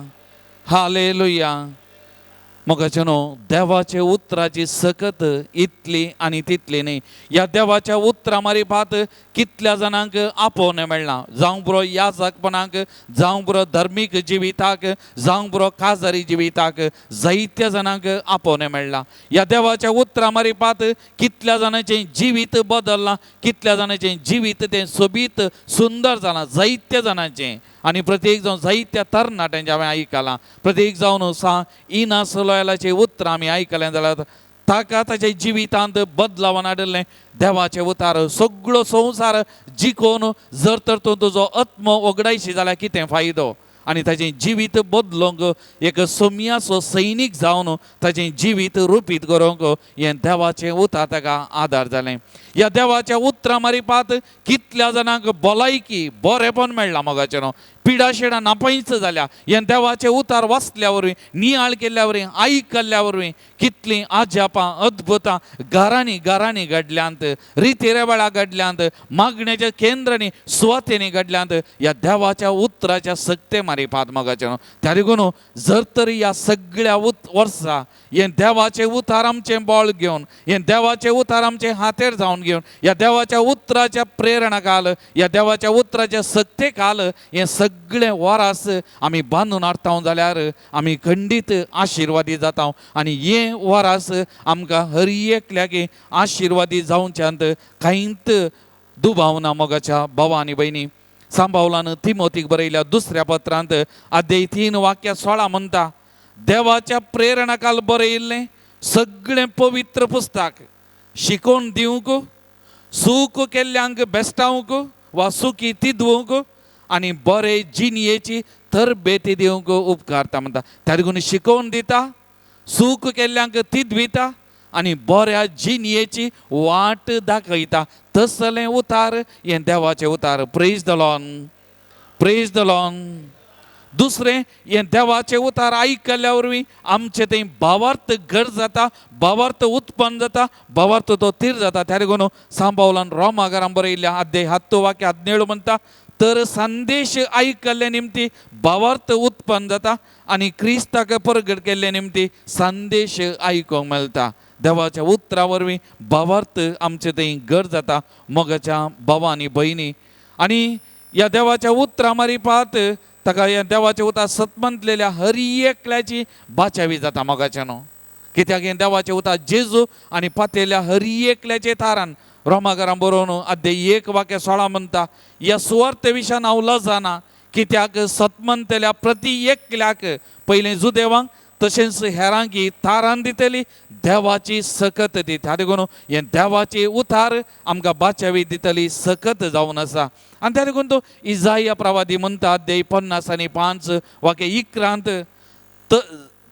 [SPEAKER 2] hallelujah. मोगाचेनो देवाचे उतराची सकत इतली आनी तितली न्ही. ह्या देवाच्या उतरा मारिफात कितल्या जाणांक आपोवणें मेळना, जावं बरो याजकपणाक, जावं बरो धर्मीक जिविताक, जावं बरो काजारी जिविताक जायत्या जाणांक आपोवणें मेळना. ह्या देवाच्या उतरा मारिफात कितल्या जाणांचें जिवीत बदललां, कितल्या जाणांचें जिवीत तें सोबीत सुंदर जालां, जायत्या जाणांचें. आनी प्रत्येक जावन जायत्या तरणाट्यांचें हांवें आयकलां. प्रत्येक जावन इनास लोयलाचें उतर आमी आयकलें जाल्यार ताका ताच्या जिवितांत बदलावन हाडिल्लें देवाचें उतार. सगळो संवसार जिखोवन जर तर तूं तुजो आत्म ओगडायशी जाल्यार कितें फायदो. आनी ताचें जिवीत बदलोवंक एक सोम्याचो सैनीक जावन ताचें जिवीत रुपीत करूंक हें देवाचें उतार ताका आदार जालें. ह्या देवाच्या उतरा मारिफात कितल्या जाणांक भलायकी बरेपण मेळ्ळां. मोगाचें पिडा शिडा नापयच जाल्या हें देवाचें उतार वाचल्या वरवीं, नियाळ केल्ल्या वरवीं, आयकल्ल्या वरवीं कितलीं आजापां अद्भुतां घरांनी घरांनी घडल्यांत, रितीरेवळा घडल्यांत, मागणेच्या केंद्रांनी सुवातेनी घडल्यांत ह्या देवाच्या उतराच्या सक्ते मारिफात. मोगाचें त्या देखून जर तर ह्या सगळ्या वर्सां हें देवाचें उतार आमचें बळ घेवन, हें देवाचें उतार आमचें हातेर जावन घेवन, ह्या देवाच्या उतराच्या प्रेरणा काल, ह्या देवाच्या उतराच्या सक्ते काल हें सगळें वरास आमी बांदून हाडटा जाल्यार आमी खंडीत आशिर्वादी जाता. आनी हें वरास आमकां हर एकल्याक आशिर्वादी जावच्यांत कांयच दुबाव ना. मोगाच्या भावा आनी भयणी, सांबावलान तिमोथीक बरयल्या दुसऱ्या पत्रांत अध्याय 3 वाक्य 16 म्हणटा, देवाच्या प्रेरणा काल बरयल्लें सगळें पवित्र पुस्तक शिकोवन दिवंक, सूख केल्ल्यांक बेस्टावंक वा सुखी तिदवंक आनी बरे जिणयेची तरबेती दिवंक उपकारता म्हणटा. त्या देखून शिकोवन दिता, सूख केल्ल्यांक तिदविता आनी बऱ्या जिणयेची वाट दाखयता. तसलें उतार हें देवाचें उतार. Praise the Lord, praise the Lord. दुसरें हें देवाचें उतार आयकल्ल्या वरवीं आमचें तें भावार्थ घर जाता, भावार्थ उत्पन्न जाता, भावार्थ तो तीर जाता. त्या देखून सांबावलान रोमाकारांक बरयल्ल्या अध्याय 7 वाक्य 17 म्हणटा, तर संदेश आयकल्ले निमती भावार्थ उत्पन्न जाता आनी क्रिस्ताक प्रगट केल्ले निमती संदेश आयकूंक मेळटा. देवाच्या उतरा वरवीं भावार्थ आमचें तें घर जाता. मोगाच्या भावा आनी भयणी, आनी ह्या देवाच्या उतरा मारिफात ताका ह्या देवाच्या उतार सतमंतलेल्या हर एकल्याची बाचावी जाता. मोगाचें न्हू, कित्याक हें देवाचें उतार जेजू आनी पातयल्या हर एकल्याचे थारान रोमाकारांक बरोवन अध्याय 1 वाक्य 16 म्हणटा, ह्या सुवार्ते विशयान हांव लजाना कित्याक सतमंतल्या प्रति एकल्याक पयलें जुदेवांक तशेंच हेरांकी तारान दितली देवाची सकत दी. त्या देखून हे देवाची उतार आमकां बाच्यावी दितली सकत जावन आसा. आनी त्या देखून तो इजाया प्रवादी म्हणटा अध्याय 50:5 वाक्य 11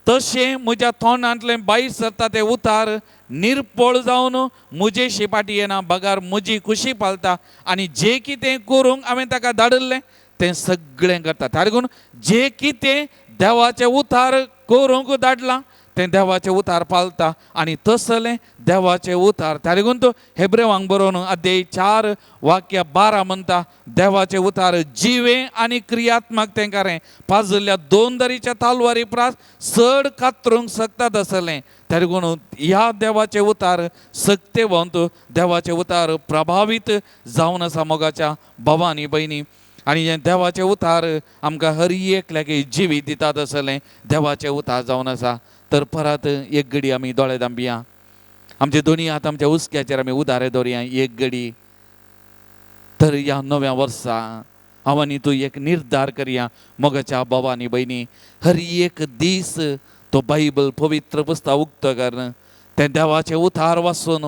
[SPEAKER 2] तशें म्हज्या तोंडांतलें भायर सरता तें उतार निर्पळ जावन म्हजे शिपाटी येना बगार म्हजी खुशी पालता आनी जे कितें करूंक हांवें ताका धाडिल्लें तें सगळें करता. त्या देखून जे कितें देवाचें उतार करूंक धाडलां तें देवाचें उतार पालता आनी तसलें देवाचें उतार. त्या देखून तो हेब्रेवांक बरोवन अध्याय 4 वाक्य 12 म्हणटा देवाचें उतार जिवें आनी क्रियात्मक तेंकां रे पाजल्ल्या 2 दरीच्या तालवारी प्रास चड कातरूंक सकतात आसलें. त्या देखून ह्या देवाचें उतार सक्तेवंत देवाचें उतार प्रभावीत जावन आसा मोगाच्या भावांनी भयणी. आनी हें देवाचें उतार आमकां हर एकल्याक जिवीत दितात आसलें देवाचें उतार जावन आसा. तर परत एक घडी आमी दोळे धांबया, आमचे दोनी हात आमच्या उस्क्याचेर आमी उदारे दवरया एक घडी. तर ह्या नव्या वर्सा हांव आनी तूं एक निर्धार करया मोगाच्या भावांनी भयणी. हर एक दीस तो बायबल पवित्र पुस्तक उक्तो कर तें देवाचें उतार वाचून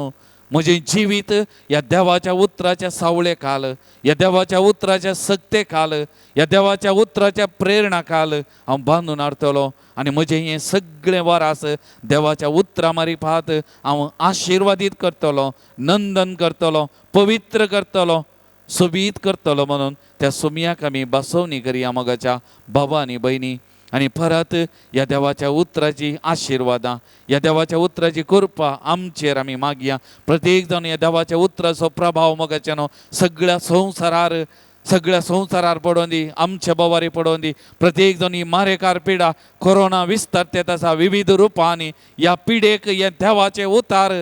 [SPEAKER 2] म्हजें जिवीत ह्या देवाच्या उतराच्या सावळे खाल, ह्या देवाच्या उतराच्या सक्ते खाल, ह्या देवाच्या उतराच्या प्रेरणा खाल हांव बांदून हाडटलो आनी म्हजें हें सगळें वरास देवाच्या उतरा मारिफात हांव आशिर्वादीत करतलो, नंदन करतलो, पवित्र करतलो, सोबीत करतलो म्हणून त्या सुमयाक आमी बसवणी करया मोगाच्या भावांनी भयणी. आनी परत ह्या देवाच्या उतराची आशिर्वादां, ह्या देवाच्या उतराची कृपा आमचेर आमी मागया. प्रत्येक जाण ह्या देवाच्या उतराचो प्रभाव मोगाच्या न्हू सगळ्या संवसारार पडोवन दी, आमच्या बोवारी पडोवन दी. प्रत्येक जण ही मारेकार पिडा कोरोना विस्तारतेत आसा विविध रुपांनी ह्या पिडेक हे देवाचे उतार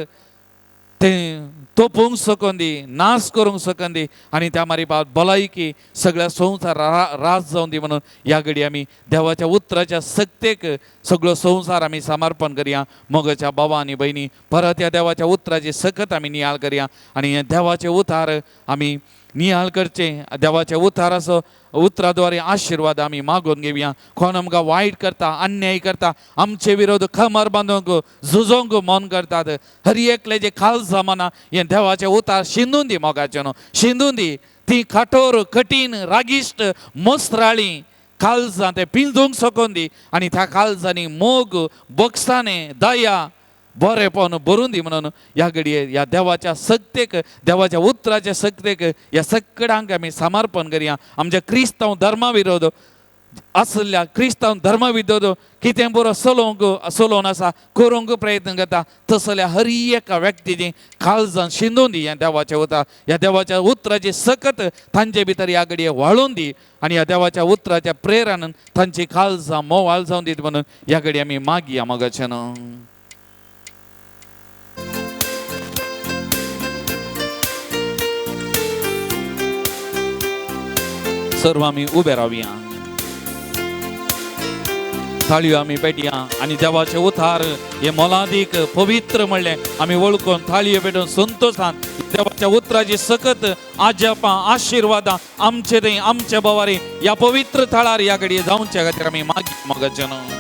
[SPEAKER 2] तें तोपूंक सकून दी, नाश करूंक सकून दी आनी त्या मारिफात भलायकी सगळ्या संवसार रास जावन दी म्हणून ह्या घडी आमी देवाच्या उतराच्या सक्तेक सगळो संवसार आमी समर्पण करया मोगाच्या भावां आनी भयणी. परत ह्या देवाच्या उतराची सकत आमी नियाळ करया आनी हे देवाचे उतार आमी नियाळ करचे. देवाच्या उतराद्वारे आशिर्वाद आमी मागून घेवया. कोण आमकां वायट करता, अन्याय करता, आमचे विरोध खमर बांदूंक झुजोंक मन करतात, हर एकले जे खाल जमाना हे देवाचे उतार शिंदून दी मोगाचे न्हू, शिंदून दी. ती कठोर कठीण रागिश्ट मोसराळी काळजां ते पिंजूंक सकून दी आनी त्या काळजांनी मोग बक्षाने दया बरेपण भरून दी म्हणून ह्या घडये ह्या देवाच्या सक्तेक, देवाच्या उतराच्या सक्तेक ह्या सगळ्यांक आमी समर्पण करया. आमच्या क्रिस्तांव धर्मा विरोध असल्या क्रिस्तांव धर्मा विरोध कितें बरो चलोवन आसा करूंक प्रयत्न करता तसल्या हर एका व्यक्तीची काळजां शिंदून दी ह्या देवाच्या उतार. ह्या देवाच्या उतराची सकत तांचे भितर ह्या घडये वाळून दी आनी ह्या देवाच्या उतराच्या प्रेरणान तांची काळजां मोवाळ जावन दीत म्हणून ह्या घडये आमी मागया मोगाचें न्हू. सर्व आमी उबे रावया, थाळयो आमी पेटया आनी देवाचे उतार हे मोलादीक पवित्र म्हणलें आमी वळखून थाळयो पेटोवन संतोशान देवाच्या उतराची सकत आजापां आशिर्वादां आमचे थंय आमच्या बोवारी ह्या पवित्र थळार ह्या घडये जावच्या खातीर आमी मागया मोगाचें न्हू.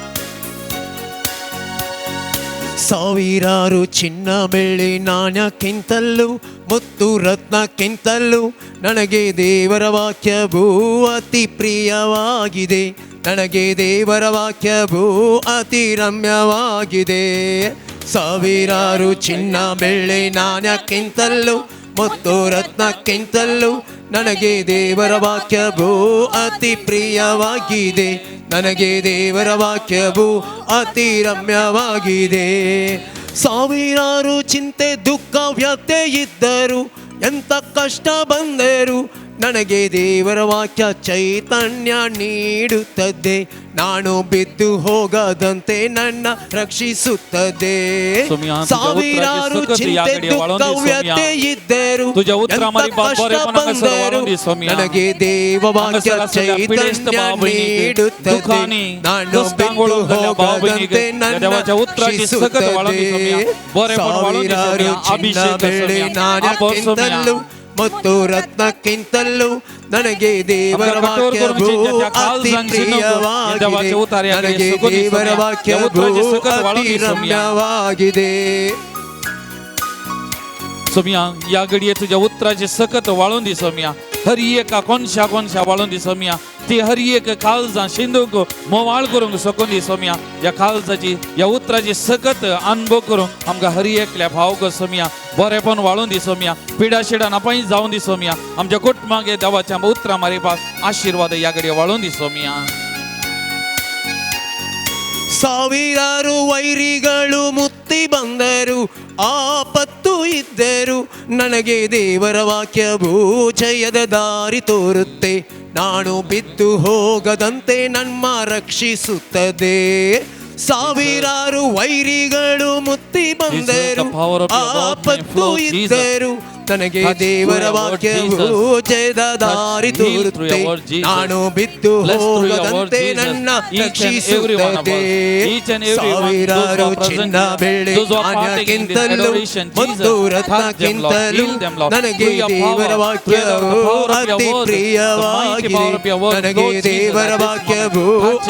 [SPEAKER 3] ಸಾವಿರಾರು ಚಿನ್ನ ಬೆಳ್ಳಿ ನಾಣ್ಯಕ್ಕಿಂತಲೂ ಮುತ್ತು ರತ್ನಕ್ಕಿಂತಲೂ ನನಗೆ ದೇವರ ವಾಕ್ಯವೂ ಅತಿ ಪ್ರಿಯವಾಗಿದೆ, ನನಗೆ ದೇವರ ವಾಕ್ಯವೂ ಅತಿ ರಮ್ಯವಾಗಿದೆ. ಸಾವಿರಾರು ಚಿನ್ನ ಬೆಳ್ಳಿ ನಾಣ್ಯಕ್ಕಿಂತಲೂ ಮುತ್ತು ರತ್ನಕ್ಕಿಂತಲೂ ನನಗೆ ದೇವರ ವಾಕ್ಯವೂ ಅತಿ ಪ್ರಿಯವಾಗಿದೆ, ನನಗೆ ದೇವರ ವಾಕ್ಯವೂ ಅತಿ ರಮ್ಯವಾಗಿದೆ. ಸಾವಿರಾರು ಚಿಂತೆ ದುಃಖ ವ್ಯಥೆ ಇದ್ದರು, ಎಂಥ ಕಷ್ಟ ಬಂದರು, ನನಗೆ ದೇವರ ವಾಕ್ಯ ಚೈತನ್ಯ ನೀಡುತ್ತದೆ, ನಾನು ಬಿದ್ದು ಹೋಗದಂತೆ ನನ್ನ ರಕ್ಷಿಸುತ್ತದೆ. ಸಾವಿರಾರು ಚಿಂತೆ ದುಃಖ ವ್ಯಥೆ ಇದ್ದರು, ಎಂಥ ಕಷ್ಟ ಬಂದರು, ನನಗೆ ದೇವ ವಾಕ್ಯ ಚೈತನ್ಯ ನೀಡುತ್ತದೆ, ನಾನು ಬಿದ್ದು ಹೋಗದಂತೆ ನನ್ನ ರಕ್ಷಿಸುತ್ತದೆ. ಸಾವಿರಾರು ಚಿನ್ನ ಬೆಳ್ಳಿ ನಾಣ್ಯಕ್ಕಿಂತಲೂ ಮತ್ತು ರತ್ನಕ್ಕಿಂತಲೂ ನನಗೆ ದೇವರ ವಾಕ್ಯವು ಅತಿ ಪ್ರಿಯವಾಗಿದೆ ನನಗೆ ದೇವರ ವಾಕ್ಯವು ಅತಿ ರಮ್ಯವಾಗಿದೆ
[SPEAKER 2] सोमिया या घडये तुझ्या उतराचे सकत वाळून दी सोमिया हर एका कोणशा वाळून दी सोमिया ती हर एक काळजा शिंदूक मोवाळ करूंक सकून दी सोमिया या काळजाची या उतराची सकत अनुभव करूंक आमकां हर एकल्या भावक सोमिया बरेपण वाळून दी सोमिया पिडा शिडा नापाई जावन दी सोमिया आमच्या कुटुंबाक हे देवाच्या उतरा मारिपाक आशीर्वाद या घडये वाळून दी सोमिया
[SPEAKER 3] ಸಾವಿರಾರು ವೈರಿಗಳು ಮುತ್ತಿ ಬಂದರು ಆಪತ್ತು ಇದ್ದರು ನನಗೆ ದೇವರ ವಾಕ್ಯವು ಜಯದ ದಾರಿ ತೋರುತ್ತೆ ನಾನು ಬಿದ್ದು ಹೋಗದಂತೆ ನನ್ನ ರಕ್ಷಿಸುತ್ತದೆ ಸಾವಿರಾರು ವೈರಿಗಳು ಮುತ್ತಿ ಬಂದರು ಆಪತ್ತು ಇದ್ದರು ನನಗೆ ದೇವರ ವಾಕ್ಯವು ಜಯದ ದಾರಿ ತೋರುತ್ತೆ ನಾನು ಬಿದ್ದು ಹೋಗದಂತೆ ನನ್ನ ರಕ್ಷಿಸುತ್ತದೆ ಸಾವಿರಾರು ಚಿನ್ನ ಬೆಳ್ಳಿ ಧಾನ್ಯಕ್ಕಿಂತಲೂ ಮತ್ತು ರತ್ನಕ್ಕಿಂತಲೂ ನನಗೆ ದೇವರ ವಾಕ್ಯವು ಅತಿ ಪ್ರಿಯವಾಗಿದೆ ನನಗೆ ದೇವರ ವಾಕ್ಯವು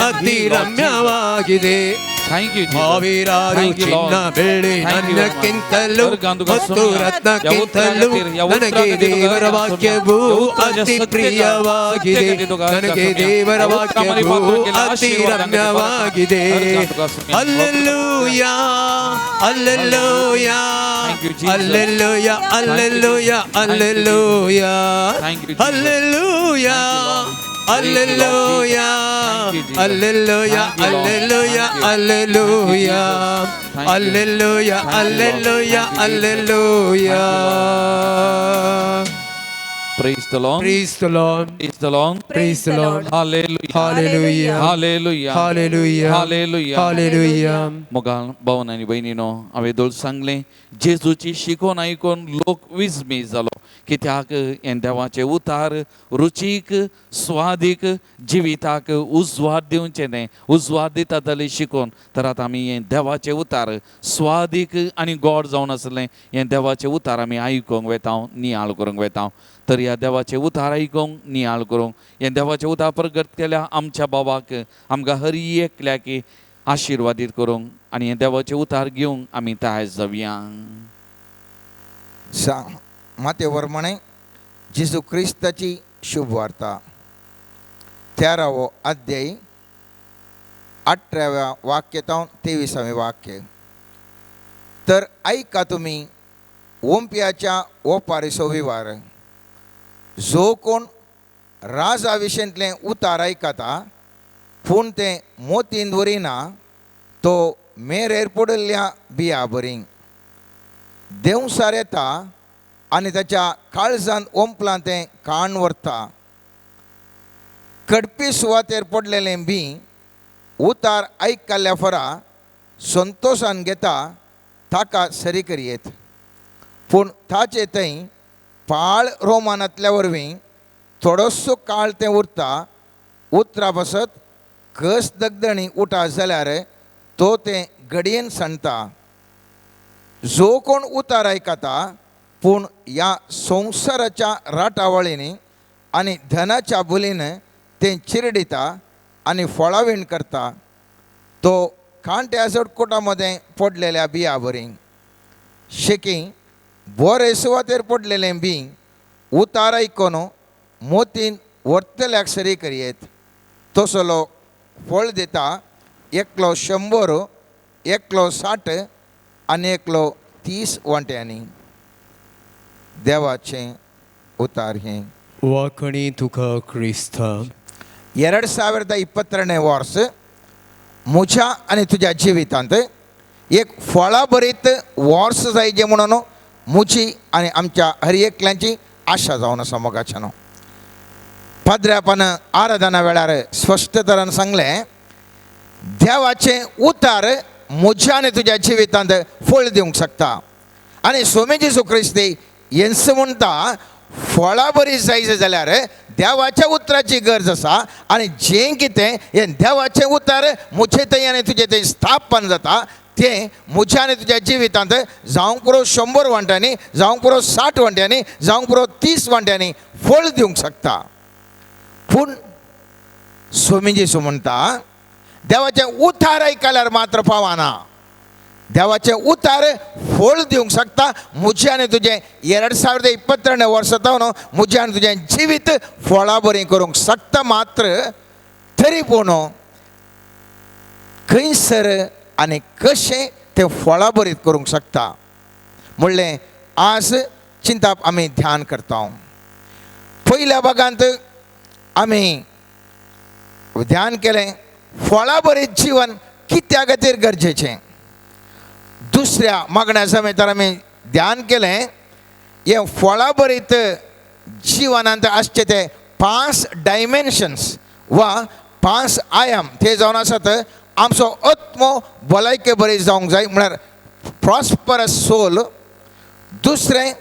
[SPEAKER 3] ಅತಿ ರಮ್ಯವಾಗಿದೆ ಸಾವಿರಾರು ಚಿನ್ನ ಬೆಳ್ಳಿ ಧಾನ್ಯಕ್ಕಿಂತಲೂ ಮತ್ತು ರತ್ನಕ್ಕಿಂತಲೂ ನನಗೆ ದೇವರ ವಾಕ್ಯವು ಅತಿ ಪ್ರಿಯವಾಗಿದೆ ನನಗೆ ದೇವರ ವಾಕ್ಯವು ಅತಿ ರಮ್ಯವಾಗಿದೆ alleluia alleluia alleluia alleluia alleluia alleluia Alleluia, alleluia, alleluia, alleluia, alleluia, alleluia, alleluia.
[SPEAKER 2] Praise the Lord.
[SPEAKER 3] Praise the Lord.
[SPEAKER 2] Praise the Lord.
[SPEAKER 3] Praise the Lord.
[SPEAKER 2] Hallelujah.
[SPEAKER 3] Hallelujah.
[SPEAKER 2] Hallelujah.
[SPEAKER 3] Hallelujah.
[SPEAKER 2] Hallelujah.
[SPEAKER 3] Hallelujah.
[SPEAKER 2] मोगाल भावन आणि बहिणीनो हांवें दोळ सांगलें जेजूची शिकोवन आयकून लोक विस्मीत जालो कित्याक हें देवाचें उतार रुचीक स्वादीक जिविताक उजवाड दिवचें न्हय उजवाड दिता जाल्यार शिकोवन तर आतां आमी हें देवाचें उतार स्वादीक आनी गोड जावन आसलें हें देवाचें उतार आमी आयकूंक वेता नियाळ करूंक वेता तर ह्या देवाचें उतार आयकूंक नियाळ करूंक हें देवाचें उतार प्रगट केल्या आमच्या बाबाक आमकां हर एकल्याक आशिर्वादीत करूंक आनी हें देवाचें उतार घेवंक आमी तयार जावया
[SPEAKER 4] मातेवर म्हणे जेजू क्रिस्ताची शुभ वार्ता 13वो अध्याय 18व्या वाक्यात 23वें वाक्य तर ऐका तुम्ही ओंपियाच्या ओपारीचो विवार जो कोण राजाविशयंतलें उतार आयकता पूण तें मोतीन वरिना तो मेरेर पडलेल्या बिया बरी देवसार येता आनी ताच्या काळजांत ओंपलां तें काण व्हरता कडपी सुवातेर पडलेलें बी उतार आयकल्ल्या फरा संतोशान घेता ताका सरी करयेत पूण ताचे थंय पाळ रोमानांतल्या वरवीं थोडोसो काळ तें उरता उतरा बसत कस दगदणी उठा जाल्यार तो तें घडयेन सांडटा जो कोण उतार आयकता पूण ह्या संवसाराच्या राटावळींनी आनी धनाच्या बुलीन तें चिरडिता आनी फळावीण करता तो कांट्या जडकोटा मदें पडलेल्या बिया बरी शेकी बरे सुवातेर पडलेलें बी उतार आयकून मोतीन वर्तल्याक सरी करयेत तसलो फळ दिता एकलो 100 एकलो 60 आनी एकलो 30 वांट्यांनी देवाचें उतार हें
[SPEAKER 3] वाकणी तुका क्रिस्त
[SPEAKER 4] 2022 वर्स म्हज्या आनी तुज्या जिवितांत एक फळां भरीत वर्स जायचें म्हणून म्हजी आनी आमच्या हर एकल्यांची आशा जावन आसा मोगाच्यान पाद्र्यापान आराधना वेळार स्पश्ट तरान सांगलें देवाचें उतार म्हज्या आनी तुज्या जिवितांत फळ दिवंक शकता आनी स्वामी जेजू क्रिस्त येस म्हणटा फळां बरी जायचे जाल्यार देवाच्या उतराची गरज आसा आनी जें कितें हें देवाचें उतार म्हजे थंय आनी तुजे थंय स्थापन जाता ते म्हज्या आनी तुज्या जिवितांत जावंक पुरो 100 वांट्यांनी, जावंक पुरो 60 वांट्यांनी, जावंक पुरो 30 वांट्यांनी फळ दिवंक शकता. पूण स्वामी जेसू म्हणटा देवाचें उतार आयकल्यार मात्र पावना. देवाचें उतार फळ दिवंक शकता. म्हजें आनी तुजें 2022 वर्सा जावन म्हजें आनी तुजें जिवीत फळां बरीं करूंक शकता. मात्र तरी पूण खंयसर आनी कशें तें फळां बरीं करूंक शकता म्हणलें आज चिंताप आमी ध्यान करता. पयल्या भागांत आमी ध्यान केलें फळां बरीत जीवन कित्या खातीर गरजेचें. दुसऱ्या मागण्या समेत आमी ध्यान केलें हें फळां बरीत जिवनांत आसचे ते 5 डायमेन्शन्स वा 5 आयाम ते जावन आसात. आमचो आत्मो भलायकी बरी जावंक जाय म्हळ्यार प्रॉस्परस सोल. दुसरें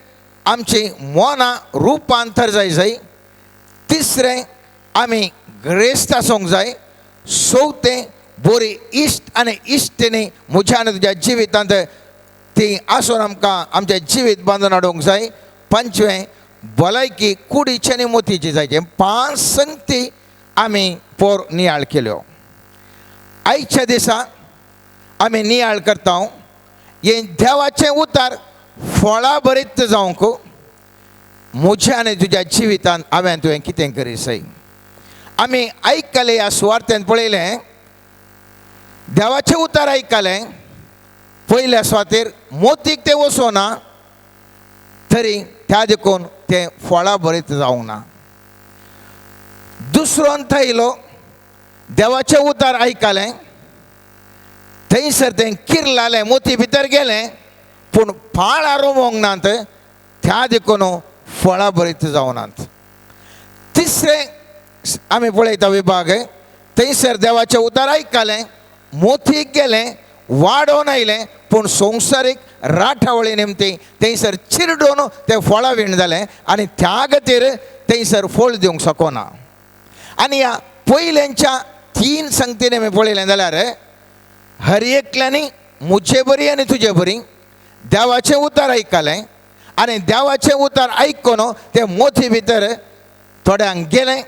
[SPEAKER 4] आमची मनां रुपांतर जाय. तिसरें आमी ग्रेस्त आसूंक जाय. चवथें बरी इश्ट आनी इश्टिणी म्हज्या आनी तुज्या जिवितांत ती आसून आमकां आमचें जिवीत बांदून हाडूंक जाय. पंचवें भलायकी कुडीची आनी मोतीची जायचे. 5 संगती आमी पोर नियाळ केल्यो. आयच्या दिसा आमी नियाळ करता हे देवाचें उतार फळां बरीत जावंक म्हज्या आनी तुज्या जिवितांत हांवें तुवें कितें करी सै. आमी आयकलें ह्या सुवार्थेंत पळयलें देवाचें उतार आयकलें. पयल्या सुवातेर मोतीक तें वचोना तरी त्या देखून तें फळां बरीत जावंक ना. दुसरो अंत आयलो देवाचें उतार आयकलें थंयसर तें किरलालें मोती भितर गेलें पूण पाळां रोवंक नात त्या देखून फळां बरीत जावनात. तिसरें आमी पळयता विभाग थंयसर देवाचें उतार आयकलें मोतीक गेलें वाडोवन आयलें पूण संवसारीक राठावळी निमती थंयसर चिरडून तें फळां विण जालें आनी त्या खातीर थंयसर फळ दिवंक शकना. आनी ह्या पयल्यांच्या 3 संगतीन आमी पळयलें जाल्यार हर एकल्यांनी म्हजे बरी आनी तुजे बरी देवाचें उतार आयकलें आनी देवाचें उतार आयकून तें मोती भितर थोड्यांक गेलें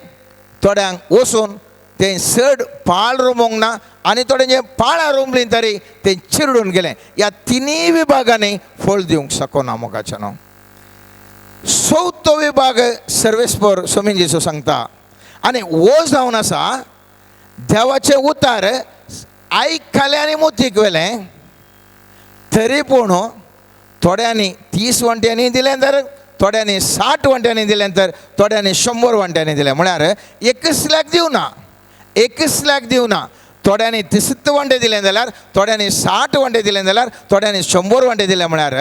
[SPEAKER 4] थोड्यांक वचून तें चड पाळ रोवंक ना आनी थोडें जें पाळां रोवलीं तरी तें चिरडून गेलें. ह्या 3 विभागांनी फळ दिवंक शकना मोगाचें न्हू. चवथो विभाग सर्वेस्पर स्वामी जेसू सांगता आनी हो जावन आसा देवाचें उतार आयकलें आनी मोतीक वेलें तरी पूण थोड्यांनी 30 वांट्यांनी दिलें तर थोड्यांनी 60 वांट्यांनी दिलें तर थोड्यांनी 100 वांट्यांनी दिलें. म्हळ्यार एकसल्याक दिवना. थोड्यांनी 30 वांटे दिलें जाल्यार थोड्यांनी 60 वांटे दिलें जाल्यार थोड्यांनी 100 वांटे दिलें. म्हळ्यार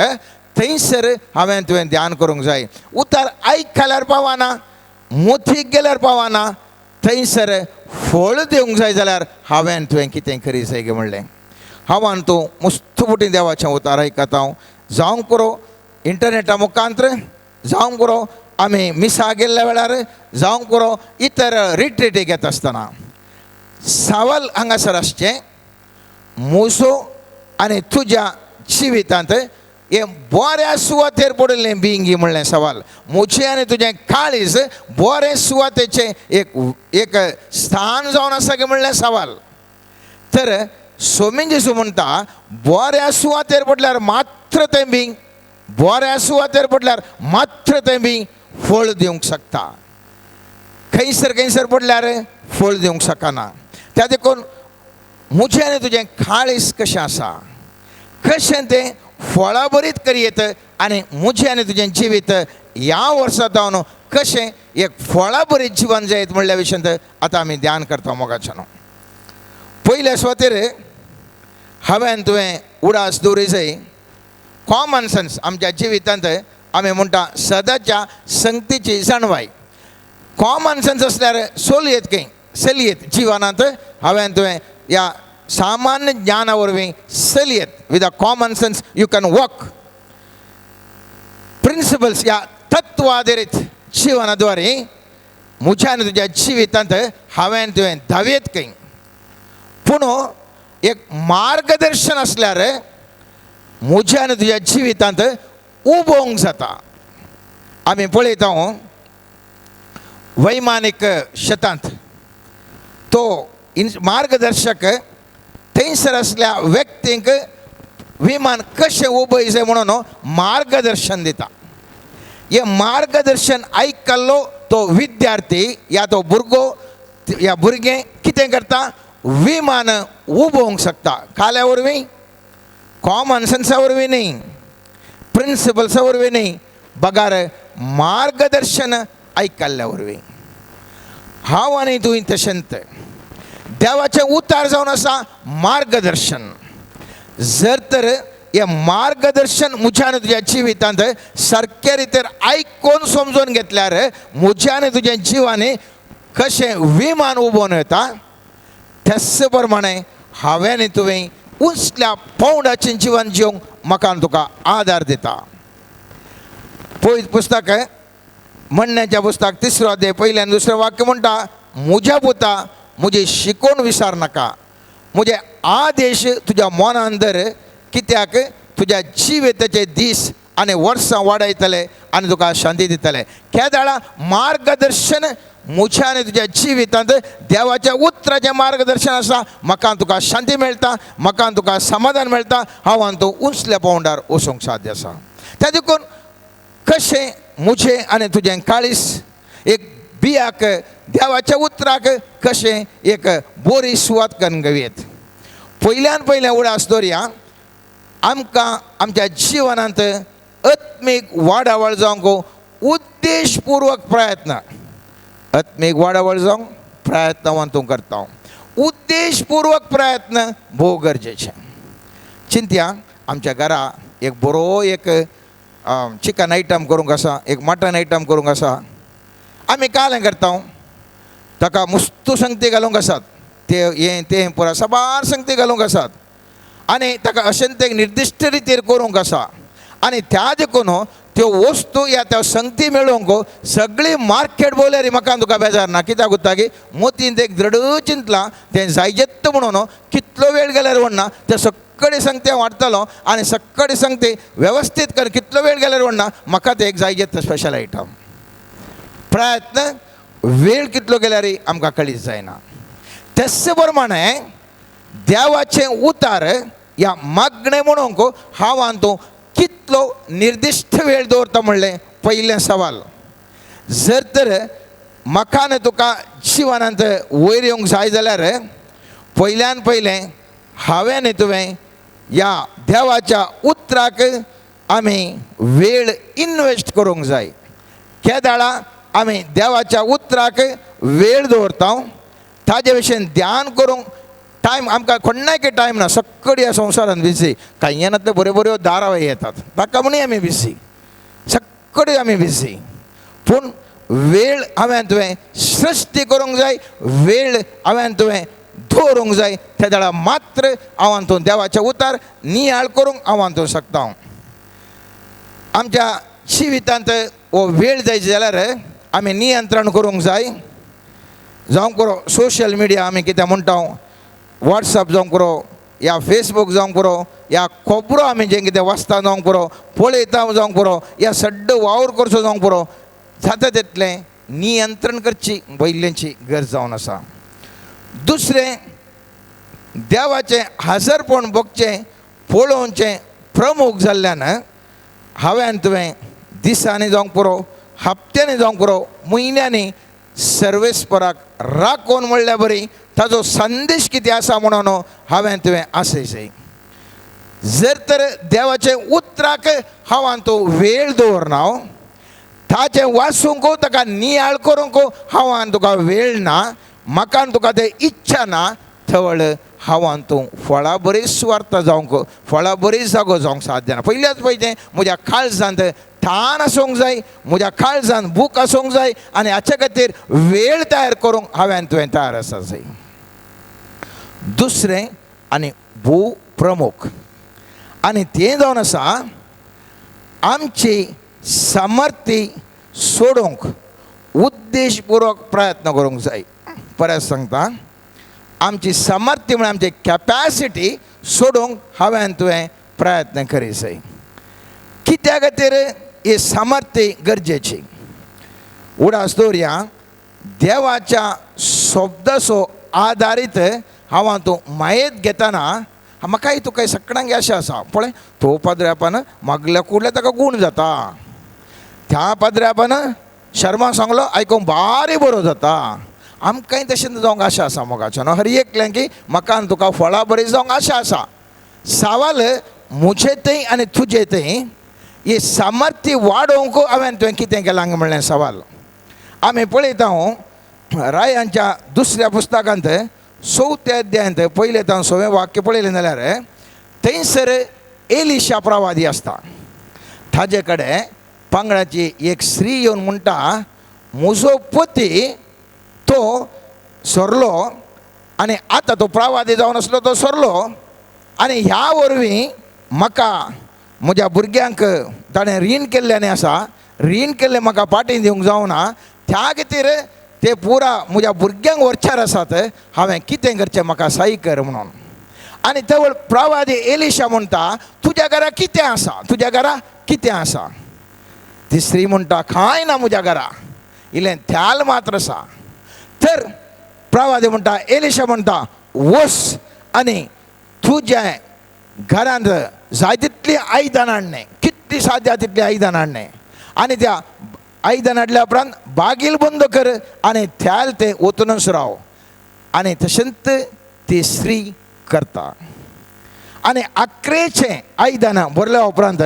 [SPEAKER 4] थंयसर हांवें तुवें ध्यान करूंक जाय. उतार आयकल्यार पावना मोतीक गेल्यार पावना थंयसर फळ दिवंक जाय जाल्यार हांवें तुवें कितें करी जाय गे म्हणलें. हांव तूं मुस्तफुटी देवाचें उतार आयकता. जावंक पुरो इंटरनेटा मुखांतर जावंक पुरो आमी मिसा गेल्ल्या वेळार जावंक पुरो इतर रिट्रीटी घेता आसतना सवाल हांगासर आसचें म्हजो आनी तुज्या जिवितांत हे बऱ्या सुवातेर पडिल्लें बिंगी म्हणलें सवाल. म्हजें आनी तुजें काळीज बरें सुवातेचें एक स्थान जावन आसा गे म्हणलें सवाल. तर स्वामी जेसू म्हणटा बऱ्या सुवातेर पडल्यार मात्र तें बिंग बऱ्या सुवातेर पडल्यार मात्र तें बिंग फळ दिवंक शकता. खंयसर पडल्यार फळ दिवंक शकना. त्या देखून म्हजें आनी तुजें काळीज कशें आसा कशें तें फळां बरीत करीत आनी म्हजें आनी तुजें जिवीत ह्या वर्सा जावन कशें एक फळां बरीत जिवन जायत म्हणल्या विशयांत आतां आमी ध्यान करता मोगाचें न्हू. पयल्या सुवातेर हांवें तुवें उडास दवरी जाय कॉमन सेन्स आमच्या जिवितांत आमी म्हणटा सदांच्या संगतीची जाणवाय. कॉमन सेन्स आसल्यार चलयत जिवनांत हांवें तुवें ह्या सामान्य ज्ञाना वरवीं चलयत with a common sense you can walk principles ह्या तत्व आधारीत जिवनाद्वारे म्हज्या आनी तुज्या जिवितांत हांवें तुवें धांवेत खंय. पूण एक मार्गदर्शन असल्यार म्हज्या आनी तुज्या जिवितांत उबोवंक जाता. आमी पळयता वैमानीक शेतांत तो मार्गदर्शक थंयसर असल्या व्यक्तींक विमान कशें उबय जाय म्हणून मार्गदर्शन दिता. हे मार्गदर्शन आयकल्लो तो विद्यार्थी या तो भुरगो या भुरगें कितें करता, विमान उबोवंक शकता. काल्या वरवीं, कॉमन सेन्सा वरवीं न्ही, प्रिंसिपल्सा वरवीं न्ही, बगार मार्गदर्शन आयकल्ल्या वरवीं. हांव आनी तुवें तशेंच देवाचें उतार जावन आसा मार्गदर्शन. जर तर हे मार्गदर्शन म्हज्या आनी तुज्या जिवितांत सारके रितीन आयकून समजून घेतल्यार म्हज्या आनी तुज्या जिवांनी कशें विमान उबोवन येता, त्याच प्रमाणे हांवें आनी तुवें उंचल्या पावंडाचें जिवन जिवंक म्हाका तुका आदार दिता. पळय पुस्तक म्हणण्याच्या पुस्तक 3 अध्याय 1 आनी 2 वाक्य म्हणटा, म्हज्या पुता म्हजी शिकोवन विसार नाका, म्हजे आदेश तुज्या मनांत धर, कित्याक तुज्या जिविताचे दीस आनी वर्सां वाडयतले आनी तुका शांती दितले. केदाळा मार्गदर्शन म्हज्या आनी तुज्या जिवितांत देवाच्या उतराचें मार्गदर्शन आसा. म्हाका तुका शांती मेळटा, म्हाका तुका समाधान मेळटा, हांव आनी तूं उंचल्या पावंडार वचूंक साध्य आसा. त्या देखून कशें म्हजें आनी तुजें काळीस एक बियाक देवाच्या उतराक कशें एक बरी सुवात करून घेवयेत. पयल्यान पयलें उडास दवरया, आमकां आमच्या जिवनांत आत्मीक वाडावळ जावंक उद्देशपूर्वक प्रयत्न, आत्मीक वाडावळ जावंक प्रयत्न हांव तूं करता. उद्देशपूर्वक प्रयत्न भोव गरजेचे. चिंतया, आमच्या घरा एक बरो एक चिकन आयटम करूंक आसा, एक मटन आयटम करूंक आसा. आमी कालें करता, ताका मस्त संगती घालूंक आसात, तें पुरा साबार संगती घालूंक आसात आनी ताका अशें एक निर्दिश्ट रितीर करूंक आसा. आनी त्या देखून त्यो वस्तू या त्या संगती मेळोवंक सगळी मार्केट भोंवल्यार म्हाका तुका बेजार ना. कित्याक उरता की मोतीन एक दृढ चिंतलां तें जायजेत्त म्हणून कितलो वेळ गेल्यार म्हणना ते सक्कडी संगती वाडटलो आनी सक्कडी संगती वेवस्थीत कर, कितलो वेळ गेल्यार म्हणना म्हाका ते एक जायजेत्त स्पेशल आयटम. प्रयत्न वेळ कितलो गेल्यार आमकां कळीत जायना. तेच प्रमाणे देवाचें उतार ह्या मागणें म्हणूंक हांव आनी तूं कितलो निर्दिश्ट वेळ दवरता म्हणलें पयलें सवाल. जर तर म्हाका आनी तुका जिवनांत वयर येवंक जाय जाल्यार पयल्यान पयलें हांवें आनी तुवें ह्या देवाच्या उतराक आमी वेळ इन्वेस्ट करूंक जाय. केदाळा आमी देवाच्या उतराक वेळ दवरता, ताजे विशीं ध्यान करूंक टायम आमकां कोणायक टायम ना. सक्कडी ह्या संवसारांत बिजी, कांय येनातल्यो बऱ्यो बऱ्यो दारावय येतात, ताका म्हणून आमी बिजी, सक्कडी आमी बिजी. पूण वेळ हांवें तुवें सृश्टी करूंक जाय, वेळ हांवें तुवें दवरूंक जाय. त्या वेळा मात्र हांव आनी तूं देवाचें उतार नियाळ करूंक हांव आनी तूं शकता. आमच्या जिवितांत हो वेळ जाय जाल्यार आमी नियंत्रण करूंक जाय. जावं करो सोशल मिडिया आमी कितें म्हणटा, वॉट्सॅप जावं करो या फेसबूक जावं करो या खबरो आमी जें कितें वाचता जावं करो, पळयता जावं करो, या सड्ड वावर करचो जावं करो, जाता तितलें नियंत्रण करची बैलेंची गरज जावन आसा. दुसरें, देवाचें हाजरपण बगचें पळोवचें प्रमुख जाल्ल्यान हांवें तुवें दिसांनी जावं पुरो, हप्त्यांनी जावं पुरो, म्हयन्यांनी सर्वेस्पराक राखोवन म्हणल्यार बरी ताजो संदेश कितें आसा म्हणून हांवें तुवें आसयचें. जर तर देवाचे उतराक हांव आनी तूं वेळ दवरना, ताचें वाचूंक ताका नियाळ करूंक हांव आनी तुका वेळ ना, म्हाका आनी तुका तें इच्छा ना, थवळ हांव आनी तूं फळां बरी सुवार्थ जावंक, फळां बरी जागो जावंक साध्य ना. पयल्याच पयलें म्हज्या काळजांत ठाण आसूंक जाय, म्हज्या काळजांत भूक आसूंक जाय आनी हाचे खातीर वेळ तयार करूंक हांवें तुवें तयार आसा जाय. दुसरें आनी भोव प्रमुख आनी तें जावन आसा आमची सामर्थ्य सोडूंक उद्देशपूर्वक प्रयत्न करूंक जाय. परत सांगता, आमची सामर्थ्य म्हणून आमची कॅपॅसिटी सोडूंक हांवें तुवें प्रयत्न करीसय. कित्या खातीर ही सामर्थ्य गरजेची. उडास दवरया, देवाच्या शब्दाचो आदारीत हांव तूं मायेत घेतना म्हाकाय तुका सगळ्यांक अशें आसा पळय, तो पाद्र्यापान मागल्या कुडल्या ताका गूण जाता, त्या पाद्र्यापान शर्मा सांगलो आयकूंक बारी बरो जाता. आमकांय तशें जावंक आशा आसा मोगाचें न्हू. हर एकल्याक की म्हाका आनी तुका फळां बरी जावंक आशा आसा. सवाल मुजे थंय आनी तुजे थंय ही सामर्थ्य वाडोवंक हांवें तुवें कितें केलां म्हणलें सवाल. आमी पळयता रायांच्या दुसऱ्या पुस्तकांत 4 अध्यायांत पयलें तावन 6वें वाक्य पळयलें जाल्यार थंयसर एलिशा प्रवादी आसता. ताजे कडेन पंगडाची एक स्त्री येवन म्हणटा, म्हजो पती तो सरलो आनी आतां तो प्रवादी जावन आसलो तो सरलो आनी ह्या वरवीं म्हाका म्हज्या भुरग्यांक ताणें रीण केल्ल्यान आसा, रीण केल्लें म्हाका पाटी दिवंक जावना. त्या खातीर ते पुरा म्हज्या भुरग्यांक व्हरच्यार आसात, हांवें कितें करचें म्हाका सहाय कर म्हणून. आनी थंय प्रवादी एलिशा म्हणटा, तुज्या घरा कितें आसा, तुज्या घरा कितें आसा. ती स्त्री म्हणटा, कांय ना म्हज्या घरा, इल्लें थ्याल मात्र आसा. तर प्रवादी म्हणटा, एलिशा म्हणटा, वच आनी तुज्या घरांत जाय तितली आयदन हाडणें, कितली साध्या तितली आयदन हाडणें आनी त्या आयदन हाडल्या उपरांत बागील बंद कर आनी थ्याल तें ओतूनच राव. आनी तशेंच ती स्त्री करता. आनी अकरेचें आयदन भरल्या उपरांत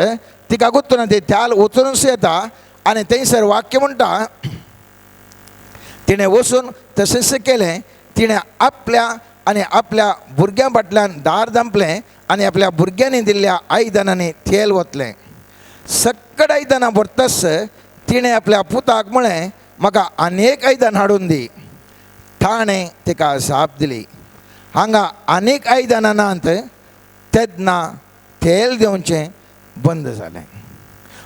[SPEAKER 4] तिका गुत्तून तें थ्याल ओतूनच येता. आनी थंयसर वाक्य म्हणटा, तिणें वचून तशेंच केलें. तिणें आपल्या भुरग्यां फाटल्यान दार धांपलें आनी आपल्या भुरग्यांनी दिल्ल्या आयदनांनी थेल वतलें. सकड आयदनां भरतास तिणें आपल्या पुताक म्हळें, म्हाका आनीक आयदन हाडून दी. ताणें तिका जाप दिली, हांगा आनीक आयदनां नात. तेन्ना थेल दिवचें बंद जालें.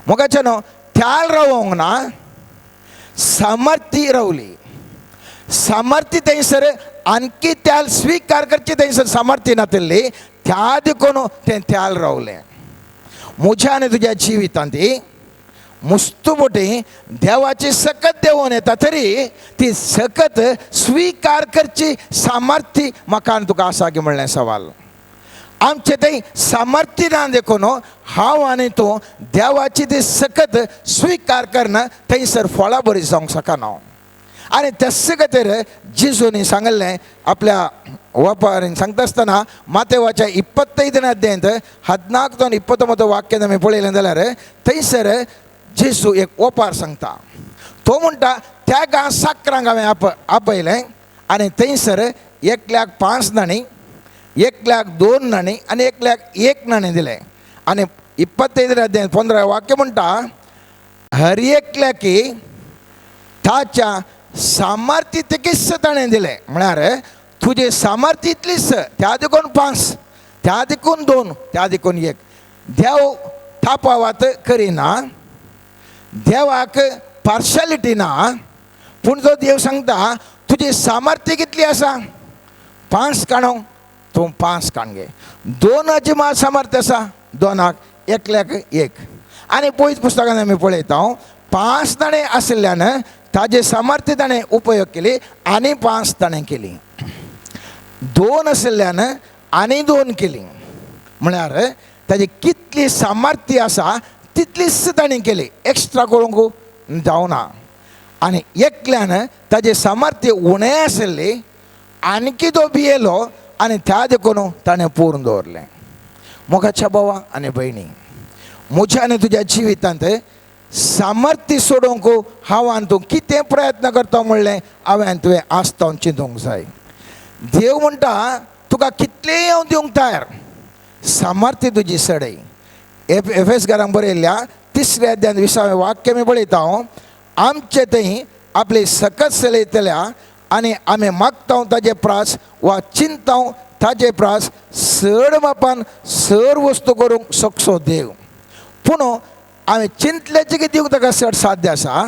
[SPEAKER 4] मोगाचें न्हू, थ्याल रावोंक ना, सामर्थ्य रावली. सामर्थ्य थंयसर आणखी थ्याल स्वीकार करची थंयसर सामर्थ्य नातिल्ली, त्या देखून तें थ्याल रावलें. म्हज्या आनी तुज्या जिवितांत मुस्तुबोटी देवाची सकत देंवोन येता, तरी ती सकत स्वीकार करची सामर्थ्य म्हाका आनी तुका आसा की म्हणलें सवाल. आमचे थंय सामर्थ्य ना देखून हांव आनी तूं देवाची ती सकत स्वीकार करना थंयसर फळां बरी जावंक शकना. आनी तेच खातीर जेजूनी सांगलें आपल्या वापारीन सांगता आसतना मातेवाच्या 25 अध्यायांत 14 ते 29 वाक्यान आमी पळयलें जाल्यार थंयसर जेजू एक ओपार सांगता. तो म्हणटा, त्या गांव साकरांक हांवें आपयलें आनी थंयसर 1,05,000 नाणी, 1,02,000 नाणी आनी 1,01,000 नाणी दिलें. आनी 25 अध्यायांत 15 वाक्य म्हणटा, हर एकल्याकी ताच्या सामर्थ्य तितकीच ताणें दिलें. म्हळ्यार तुजें सामर्थ्य इतलीच, त्या देखून 5, त्या देखून 2, त्या देखून 1. देव थापावात करिना, देवाक पार्शालिटी ना. पूण जो देव सांगता तुजी सामर्थ्य कितली आसा, 5 काणो तूं 5 काण घे. 2 मात सामर्थ्य आसा, 2 1,01. आनी पयस पुस्तकान आमी पळयता 5 ताणें आशिल्ल्यान ताजे सामर्थ्य ताणें उपयोग केली आनी 5 ताणें केली. 2 आशिल्ल्यान आनी 2 केली. म्हळ्यार ताजी कितली सामर्थ्य आसा तितलीच ताणें केली, एक्स्ट्रा करूंक जावना. आनी एकल्यान ताजें सामर्थ्य उणें आशिल्ली आनीकी तो भियेलो आनी त्या देखून ताणें पूर्ण दवरलें. मोगाच्या भावा आनी भयणी, म्हज्या आनी तुज्या जिवितांत सामर्थ्य सोडूंक हांव आनी तूं कितें प्रयत्न करता म्हणलें हांवें तुवें आसता चिंतूंक जाय. देव म्हणटा तुका कितलेंय हांव दिवंक तयार, सामर्थ्य तुजी सडय. एफेसकारांक बरयल्ल्या 3 अध्यायांत 20वें वाक्य आमी पळयता, आमचे थंय आपली सकत चलयतल्या आनी आमी मागता ताजे प्रास वा चिंता ताजे प्रास चड मापान चड वस्तू करूंक शकचो देव. पूण हांवें चिंतलेचें की दिवंक ताका चड साध्य आसा,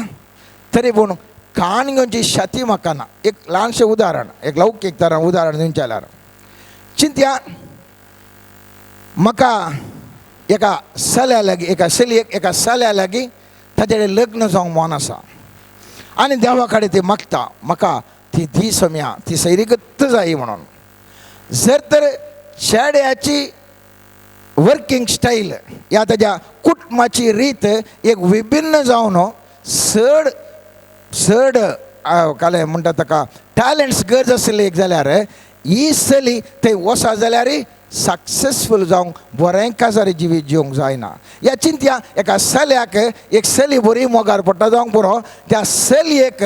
[SPEAKER 4] तरी पूण कान घेवची शाती म्हाका ना. एक ल्हानशें उदाहरण, एक लौकीक तरान उदाहरण दिवचें जाल्यार चिंत्या म्हाका एका चल्या लागीं एका चलयेक एका चल्या लागीं ताचे कडेन लग्न जावंक मन आसा आनी देवा कडेन ती मागता म्हाका ती धी सोम्या ती सैरीगत जायी म्हणून. जर तर चेड्याची वर्किंग स्टायल या ताच्या कुटुंबाची रीत एक विभिन्न जावन चड चड काले म्हणटा ताका टॅलंट्स गरज आसले एक जाल्यार ही चली थंय वसा जाल्यार सक्सेसफूल जावंक बरें काजारी जिवीत जिवंक जायना. ह्या चिंत्या एका चल्याक एक चली बरी मोगार पडटा जावंक पुरो त्या चलयेक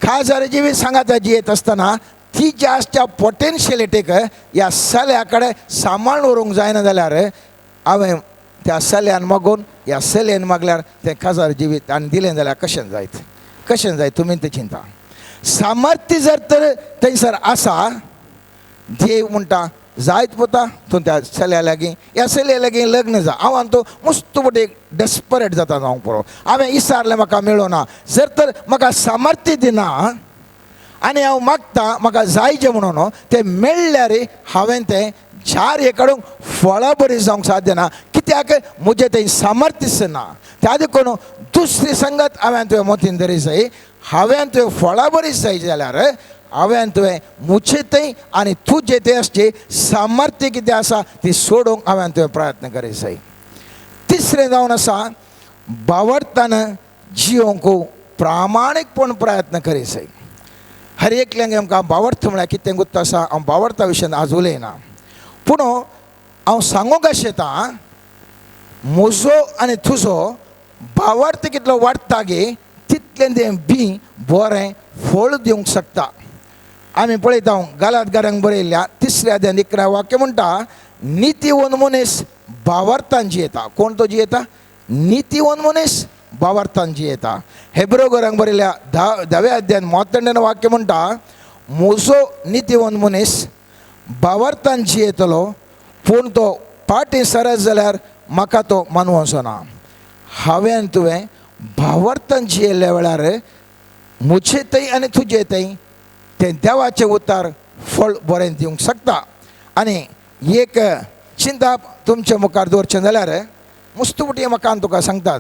[SPEAKER 4] काजारी जिवीत सांगात जियेत आसतना तिच्या पोटेन्शियलिटीक ह्या चल्या कडेन सांबाळून व्हरूंक जायना जाल्यार हांवें त्या चल्यान मागून ह्या चलयेन मागल्यार तें काजार जिवीत आनी दिलें जाल्यार कशें जायत कशें जायत तुमी तें चिंता. सामर्थ्य जर तर थंयसर आसा देव म्हणटा जायत पोता तूं त्या चल्या लागीं ह्या चलये लागीं लग्न जा. हांव आनी तूं मस्त पटी डेस्परेट जाता जावंक पुरो. हांवें इसारलें म्हाका मेळोना. जर तर म्हाका सामर्थ्य दिना आनी हांव मागता म्हाका जायचें म्हणून तें मेळ्ळ्यार हांवें तें झार काडूंक फळां बरीं जावंक साध्य ना. कित्याक म्हजें थंय सामर्थ्य ना. त्या देखून दुसरी संगत हांवें तुवें मोतीन धरी जाय. हांवें तुवें फळां बरीं जाय जाल्यार हांवें तुवें मुजे थंय आनी तुजे थंय आसची सामर्थ्य कितें आसा ती सोडूंक हांवें तुवें प्रयत्न करी जाय. तिसरें जावन आसा बावरतान जियोंक प्रामाणीकपण प्रयत्न करी जाय. हर एकल्यांक आमकां बावरता म्हळ्यार कितें गुर्त आसा. हांव बावरता विशयान आज उलयना पूण हांव सांगूंक आशेतां म्हजो आनी तुजो बावरता कितलो वाडटा गे तितलें तें बी बरें फळ दिवंक शकता. आमी पळयता गालातकारांक बरयल्ल्या 3 अध्यायान 11 वाक्य म्हणटा नितीवन मनीस बावरतान जियेता. कोण तो जियेता? नितीवन मनीस बावरतान जियेता. हेब्रोकारांक बरयल्ल्या 10व्या अध्यायान 32 वाक्य म्हणटा म्हजो नितीवन मनीस बावरतान जियेतलो पूण तो पाटी सरस जाल्यार म्हाका तो मानवचो ना. हांवें तुवें बावरतान जियेल्ल्या वेळार म्हजे थंय आनी तुजे थंय तें देवाचें उतार फळ बरें दिवंक शकता. आनी एक चिंता तुमच्या मुखार दवरचें जाल्यार मुस्तुपटी म्हाका तुका सांगतात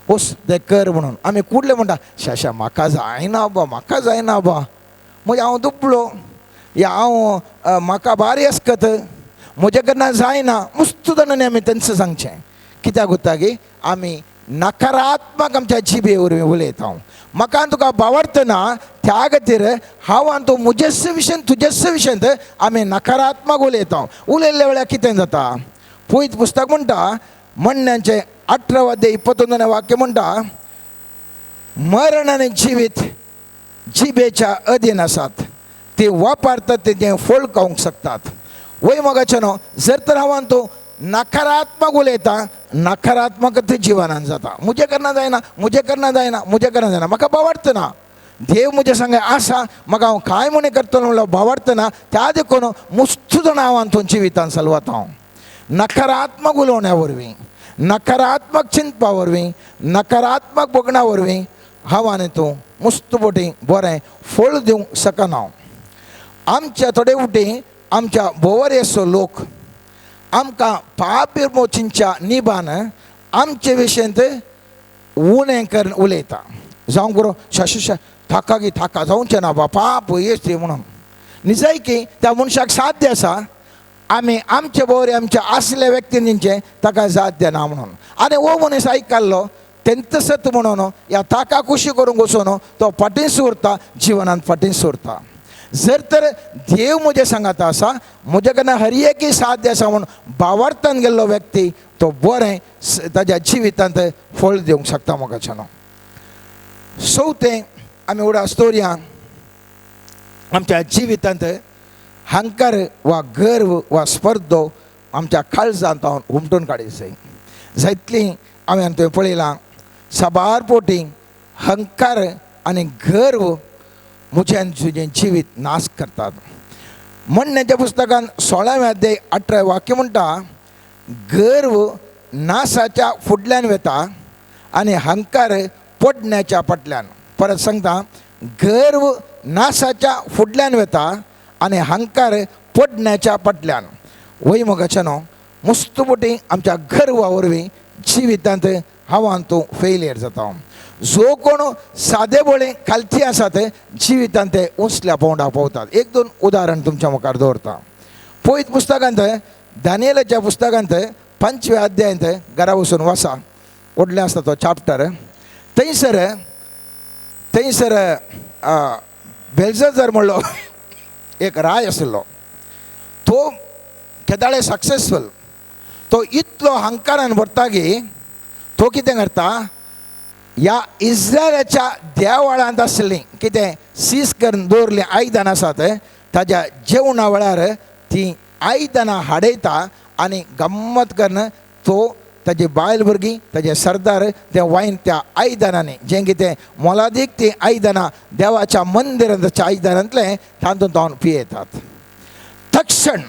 [SPEAKER 4] वस तें कर म्हणून. आमी कुडले म्हणटा शाशा म्हाका जायना बा म्हाका जायना बा म्हणजे हांव दुबळो या हांव म्हाका बारी आसकत म्हजे कडल्यान जायना मस्त जाणांनी आमी तेंच सांगचें. कित्याक उरता की आमी नकारात्मक आमच्या जिबे वरवीं उलयता. म्हाका तुका बावरतना त्या खातीर हांव आनी तूं म्हजेच विशयन तुजेच विशयंत आमी नकारात्मक उलयता. उलयल्ल्या वेळार कितें जाता पळयत पुस्तक म्हणटा म्हणण्याचें 18 अध्याय 21 वाक्य म्हणटा मरण आनी जिवीत जिबेच्या अधीन आसात ते वापरतात तेजें फळ खावंक शकतात. वय मोगाचें न्हू. जर तर हांव आनी तूं नकारात्मक उलयता नकारात्मक जिवनान जाता. म्हजे कडल्यान जायना म्हजे कडल्यान जायना म्हजे कडल्यान जायना म्हाका बावरतना देव म्हजे सांगे आसा म्हाका हांव कांय म्हणे करतलो म्हणल्यार बावरतना त्या देखून मस्त जाणां हांव आनी तूं जिवितान चलवता. हांव नकारात्मक उलोवण्या वरवीं नकारात्मक चिंतपा वरवीं नकारात्मक बगणा वरवीं हांव आनी तूं मस्तपटी बरें फळ दिवंक शकना. आमच्या थोडे फावटी आमच्या बोवरेचो लोक आमकां पाप विमोचनच्या निबान आमचे विशयंत उणें करून उलयता. जावंक बरो शाशा थाका गी थाका जावचें ना बा पाप येस ते म्हणून. निजय की त्या मनशाक साध्य आसा आमी आमचे बोरे आमच्या आसल्या व्यक्तींचे ताका जात देना म्हणून. आनी हो मनीस आयकल्लो तेंत सत म्हणून ह्या ताका खुशी करूंक वचून तो फाटींच उरता जिवनांत फाटींच उरता. जर तर देव म्हजे सांगाता आसा म्हजे कडल्यान हर एकी साध्य आसा म्हणून बावरतान गेल्लो व्यक्ती तो बरें ताच्या जिवितांत फळ दिवंक शकता. मोगाचें न्हू. चवथें आमी उडा स्टोरया आमच्या जिवितांत हंकार वा गर्व वा स्पर्धो आमच्या काळजांत उमटून काडीत जाय. जायतलीं हांवें तुवें पळयलां साबार पोटी हंकार आनी गर्व म्हजें तुजें जिवीत नाश करतात. म्हणण्याच्या पुस्तकान 16व्या अध्याय 18 वाक्य म्हणटा गर्व नाशाच्या फुडल्यान वेता आनी हंकार पडण्याच्या फाटल्यान. परत सांगता गर्व नासाच्या फुडल्यान वेता आणि हंकार पडण्याच्या पटल्यान. वय मोगाच्यानो मस्तपटी आमच्या गर्वा वरवीं जिवितांत हांवान तूं फेलियर जाता. जो कोण सादे बोळे खालची आसात जिवितांत ते उंचल्या पावंडाक पावतात. एक दोन उदाहरण तुमच्या मुखार दवरता. पयत पुस्तकांत दानियेलाच्या पुस्तकांत 5व्या अध्यायांत घरा वचून वाचा, व्हडलें आसता तो चॅप्टर. थंयसर बेल्झाझार म्हणलो एक राय आशिल्लो, तो केदाळे सक्सेसफूल. तो इतलो हंकारान भरता की तो कितें करता, ह्या इस्रायलाच्या देवाळांत आसलीं कितें सीज करून दवरलीं आयदनां आसात ताज्या जेवणा वेळार ती आयदनां हाडयता आनी गम्मत करून तो ताजे बायल भुरगीं ताजे सरदार तें वायन त्या आयदनांनी जें कितें मोलादीक ती आयदनां देवाच्या मंदिरांतच्या आयदनांतलें तातूंत तावन पियेतात. तक्षण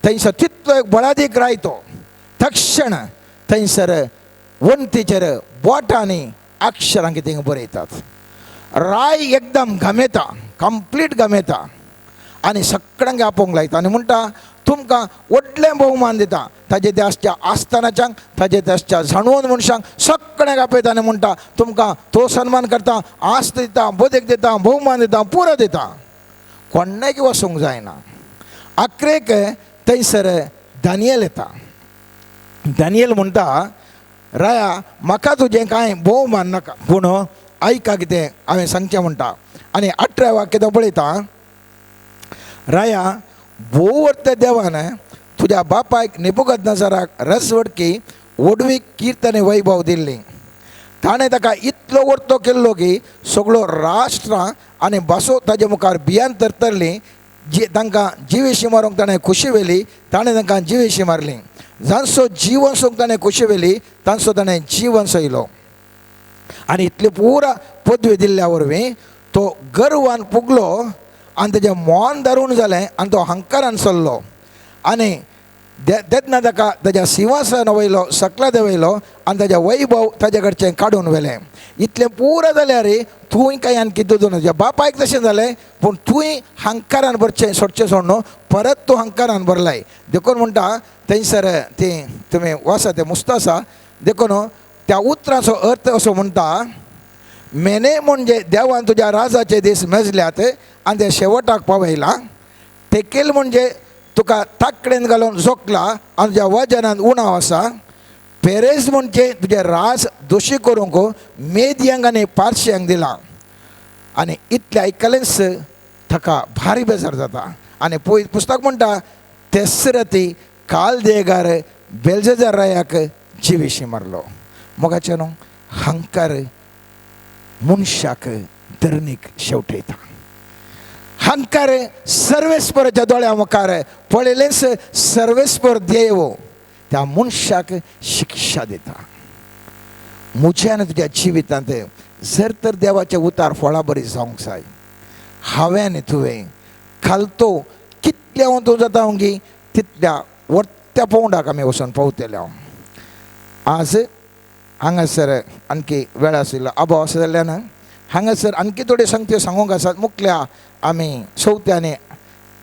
[SPEAKER 4] थंयसर तितलो एक बळादीक राय तो. तक्षण थंयसर वणटीचेर बोटांनी अक्षरां कितें बरयतात. राय एकदम घमेता, कंप्लीट घमेता आनी सगळ्यांक आपोवंक लायता आनी म्हणटा तुमकां व्हडलें भोवमान दिता. ताजे देशाच्या आस्थानाच्यांक, ताजे देशाच्या जाणवोन मनशांक सगळ्यांक आपयता आनी म्हणटा तुमकां तो सन्मान करता, आस्त दिता, बोदेक दिता, भोवमान दिता, पुरो दिता. कोणाक वचूंक जायना. आखरेक थंयसर दानियेल येता. दानियेल म्हणटा राया म्हाका तुजें कांय भोवमान नाका, पूण आयका कितें हांवें सांगचें म्हणटा. आनी 18 वाक्य तो पळयता, राया भोव वर्त देवान तुज्या बापायक नेबुकदनेझराक रसवडकी ओडवीक किर्तने वैभव दिल्ली. ताणें ताका इतलो वर्तो केल्लो की सगळो राष्ट्रां आनी भासो ताजे मुखार भियान तरतरली. तांकां जिवेशी मारूंक ताणें खुशी व्हेली, ताणें तांकां जिवेशी मारली. जांचो जीवन सोंक ताणें खुशी व्हेली तांचो ताणें जीवन सयलो. आनी इतली पुरा पदवी दिल्ल्या वरवीं तो गर्वान पुगलो आनी तेजें मोन धरून जालें आनी तो हंकारान चल्लो. आनी तेन्ना ताका ताज्या सिंहासना वयलो सकला देंवयलो आनी ताजें वैभव ताजे कडचें काडून व्हेलें. इतलें पुरो जाल्यार तुवें कांय आनी कितें दोन तुज्या बापायक तशें जालें, पूण तुवें हंकारान भरचें सोडचें सोड न्हू, परत तूं हंकारान भरलाय. देखून म्हणटा थंयसर ती तुमी वाचा तें मुस्त आसा. देखून त्या उतराचो अर्थ असो म्हणटा, मेने म्हणजे देवान तुज्या राजाचे दीस मेजल्यात आनी ते शेवटाक पावयला. तेकेल म्हणजे तुका ताकडेन घालून जोखला आनी तुज्या वजनांत उणाव आसा. पेरेज म्हणजे तुजें राज दोशी करूंक मेदियांक आनी पार्शियांक दिला. आनी इतलें आयकलेंच ताका भारी बेजार जाता. आनी पळय पुस्तक म्हणटा तेसरती काल देगार बेल्झाझार रायाक जिवेशी मारलो. मोगाचें न्हू, हंकार मनशाक धरणीक शेवटयता. हंकार सर्वेस्पराच्या दोळ्या मुखार पळयलेंच सर्वेस्पर देव त्या मनशाक शिक्षा दिता. म्हज्यान तुज्या जिवितांत जर तर देवाचें उतार फळां बरी जावंक जाय, हांवें तुवें खालतो कितल्या तूं जाता ओंगी तितल्या वर्त्या पावंडाक आमी वचून पावतले. आज हांगासर आणखी वेळ आशिल्लो अभाव आसा जाल्यान हांगासर आणखी थोड्यो संगत्यो सांगूंक आसात. मुखल्या आमी चवथ्यानी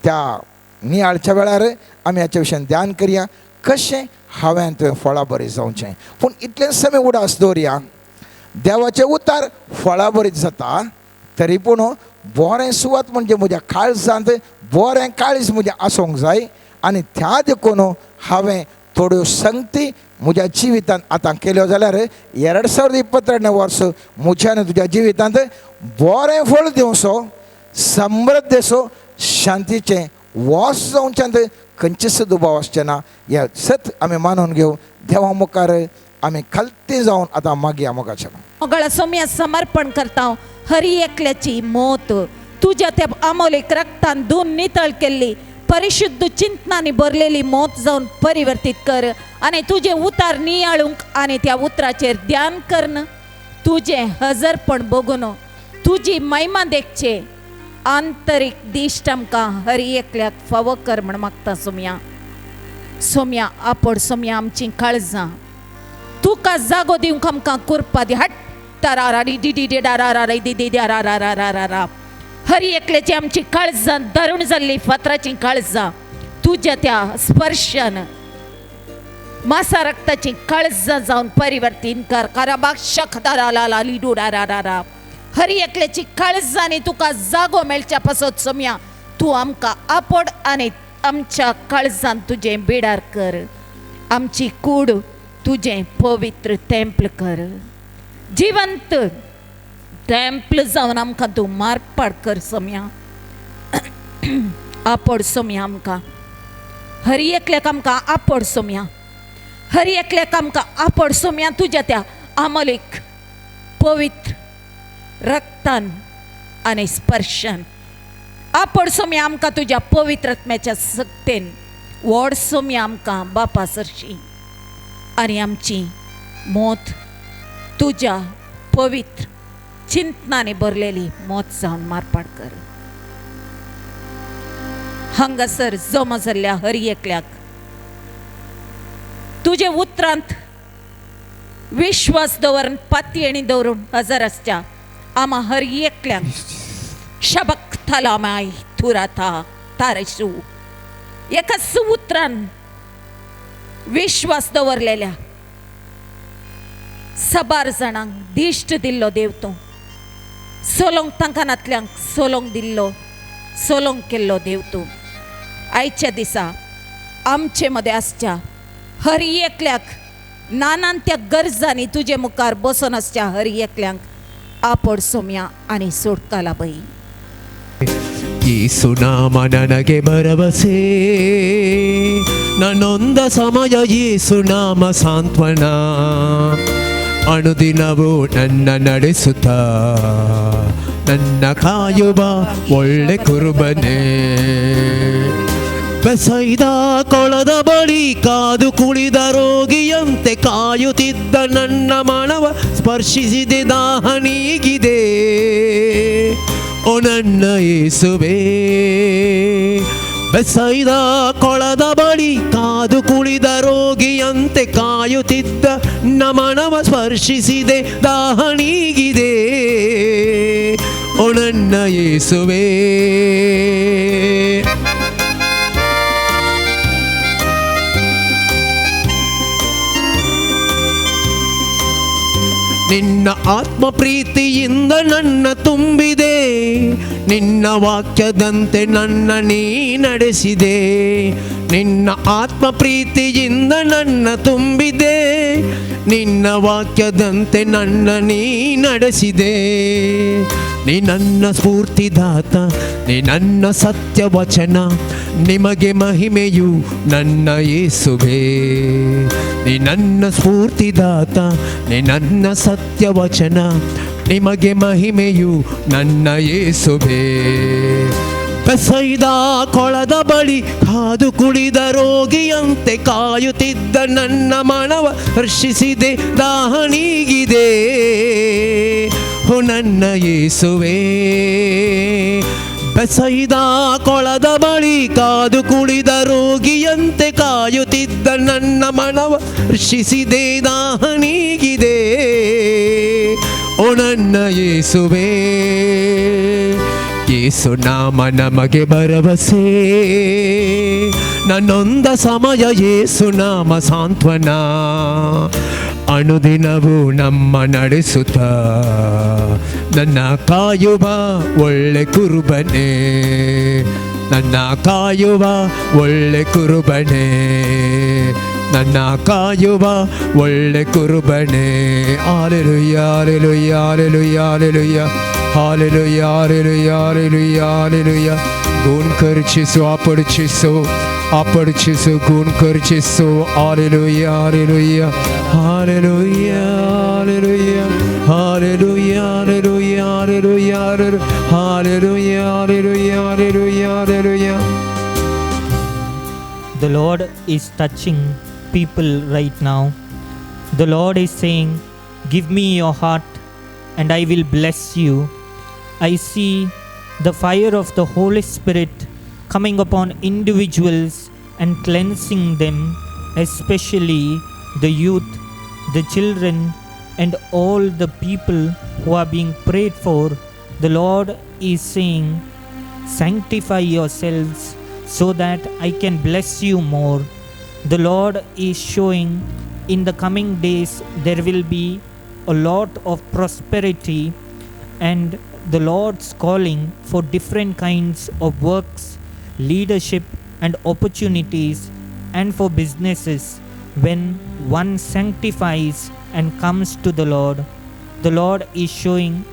[SPEAKER 4] त्या नियाळच्या वेळार आमी हाच्या विशयान ध्यान करया, कशें हांवें तुवें फळां बरीं जावचें. पूण इतलेंच आमी उडास दवरया, देवाचें उतार फळां बरीं जाता तरी पूण बरें सुवात म्हणजे म्हज्या काळजांत बरें काळीज म्हजें आसूंक जाय. आनी त्या देखून हांवें थोड्यो संगती म्हज्या जिवितांत आतां केल्यो जाल्यार 2022 वर्स म्हज्यान तुज्या जिवितांत बरें फळ दिवचो, समृद्धेचो, शांतीचें वोस जावच्यांत खंयचेच दुबाव आसचें ना. हें सत आमी मानून घेवं. देवा मुखार आमी खालती जावन आतां मागया. मोगाचें
[SPEAKER 5] मोगळा सोम्या समर्पण करता. हरी एकल्याची मोत तुझ्या त्या अमोलिक रक्तान धुवन नितळ केल्ली परिशुद्ध चिंतनांनी भरलेली मोत जावन परिवर्तीत कर आणि तुझे उतार नियाळूंक आणि त्या उतराचेर ध्यान करन, तुझे हजरपण बघून तुझी महिमा देखचे आंतरिक दिश्ट आमकां हरी एकल्याक फावो कर म्हण मागता. सोम्या आपड सोम्या आमची काळजां तुका जागो दिवंक आमकां कुरपा दी. हट तरारारी डिडी डेडारारारी दिदी द्यारारारारारा. हरी एकल्याची आमची काळजां धरून जाल्ली फातराची काळजां तुझ्या त्या स्पर्शन मासा रक्ताची काळजां जावन परिवर्तीत कर. काराबाग शखदाराला लिडूरारारारा. हरी एकल्याची काळजांनी तुका जागो मेळच्या पासत सोम्या तू आमकां आपड आनी आमच्या काळजान तुजें बेडार कर. आमची कूड तुजें पवित्र टेंपल कर. जिवंत टेंपल जावन आमकां तूं मार्पाड कर सोम्या. आपड सोम्या आमकां. हरी एकल्याक आमकां आपड सोम्या. हरी एकल्याक आमकां आपड सोम्या तुज्या त्या आमलेक पवित्र रक्तान आनी स्पर्शान. आपड सोम्या आमकां तुज्या पवित्रत्म्याच्या सक्तेन. व्हड सोम्या आमकां बापा सरशी आनी आमची मोत तुज्या पवित्र चिंतनांनी भरलेली मोत जावन मारपाड कर. हांगासर जमा जाल्ल्या हरी एकल्याक तुजे उतरांत विश्वास दवरून पातयेणी दवरून हजर आसच्या आमा हरी एकल्याक शबक थलामाय थुराता तारशू एकाच उतरान विश्वास दवरलेल्या सबार जाणांक दिश्ट दिल्लो देव तूं. सोलोंक तांकांतल्यांक सोलोंक दिल्लो सोलोंक केल्लो देव तूं. आयच्या दिसा आमचे मदें आसच्या हरी एकल्याक नानान त्या गरजांनी तुजे मुखार बसून आसच्या हरी एकल्यांक आपड सोम्या आनी सोडका लाभय.
[SPEAKER 3] ಯೇಸು ನಾಮ ನನಗೆ ಭರವಸೆ ನನ್ನೊಂದ ಸಮಯ ಯೇಸು ನಾಮ ಸಾಂತ್ವನ ಅನುದಿನವೂ ನನ್ನ ನಡೆಸುತ್ತ ನನ್ನ ಕಾಯುವ ಒಳ್ಳೆ ಕುರುಬನೇ. ಬೆಸೈದ ಕೊಳದ ಬಳಿ ಕಾದು ಕುಳಿದ ರೋಗಿಯಂತೆ ಕಾಯುತ್ತಿದ್ದ ನನ್ನ ಮನವ ಸ್ಪರ್ಶಿಸಿದೆ ದಾಹ ನೀಗಿದೆ. ಓ ನನ್ನ ಯೇಸುವೇ ಬೆಸೈದ ಕೊಳದ ಬಳಿ ಕಾದು ಕುಳಿದ ರೋಗಿಯಂತೆ ಕಾಯುತ್ತಿದ್ದ ನಮನವ ಸ್ಪರ್ಶಿಸಿದೆ ದಾಹ ನೀಗಿದೆ. ಓ ನನ್ನ ಯೇಸುವೇ ನಿನ್ನ ಆತ್ಮ ಪ್ರೀತಿಯಿಂದ ನನ್ನ ತುಂಬಿದೆ. ನಿನ್ನ ವಾಕ್ಯದಂತೆ ನನ್ನ ನೀ ನಡೆಸಿದೆ. ನಿನ್ನ ಆತ್ಮ ಪ್ರೀತಿಯಿಂದ ನನ್ನ ತುಂಬಿದೆ. ನಿನ್ನ ವಾಕ್ಯದಂತೆ ನನ್ನ ನೀ ನಡೆಸಿದೆ. ನೀ ನನ್ನ ಸ್ಫೂರ್ತಿದಾತ, ನೀ ನನ್ನ ಸತ್ಯ ವಚನ, ನಿಮಗೆ ಮಹಿಮೆಯು ನನ್ನ ಯೇಸುವೇ. ನೀ ನನ್ನ ಸ್ಫೂರ್ತಿದಾತ, ನೀ ನನ್ನ ಸತ್ಯ ವಚನ, ನಿಮಗೆ ಮಹಿಮೆಯು ನನ್ನ ಯೇಸುವೇ. ಬೆಸೈದ ಕೊಳದ ಬಳಿ ಕಾದು ಕುಳಿದ ರೋಗಿಯಂತೆ ಕಾಯುತ್ತಿದ್ದ ನನ್ನ ಮನವ ಹರ್ಷಿಸಿದೆ ದಾಹ ನೀಗಿದೆ. ಓ ನನ್ನ ಯೇಸುವೇ ಬೆಸೈದ ಕೊಳದ ಬಳಿ ಕಾದು ಕುಳಿದ ರೋಗಿಯಂತೆ ಕಾಯುತ್ತಿದ್ದ ನನ್ನ ಮನವ ಹರ್ಷಿಸಿದೆ ದಾಹ ನೀಗಿದೆ. ಓ ನನ್ನ ಯೇಸುವೇ ಯೇಸು ನಾಮ ನಮಗೆ ಭರವಸೆ ನನ್ನೊಂದ ಸಮಯ ಯೇಸು ನಾಮ ಸಾಂತ್ವನ ಅನುದಿನವೂ ನಮ್ಮ ನಡೆಸುತ್ತ ನನ್ನ ಕಾಯುವ ಒಳ್ಳೆ ಕುರುಬನೇ. ನನ್ನ ಕಾಯುವ ಒಳ್ಳೆ ಕುರುಬನೇ. ನನ್ನ ಕಾಯುವ ಒಳ್ಳೆ ಕುರುಬನೇ. Hallelujah hallelujah hallelujah hallelujah hallelujah hallelujah hallelujah hallelujah. गुण करचिसो आपडचिसो आपडचिसो गुण करचिसो. Hallelujah hallelujah hallelujah hallelujah hallelujah hallelujah hallelujah hallelujah hallelujah hallelujah hallelujah.
[SPEAKER 6] The Lord is touching people right now. The Lord is saying, give me your heart and I will bless you. I see the fire of the Holy Spirit coming upon individuals and cleansing them, especially the youth, the children, and all the people who are being prayed for, the Lord is saying, sanctify yourselves so that I can bless you more. The Lord is showing in the coming days there will be a lot of prosperity, and the Lord's calling for different kinds of works, leadership and opportunities, and for businesses. When one sanctifies and comes to the Lord is showing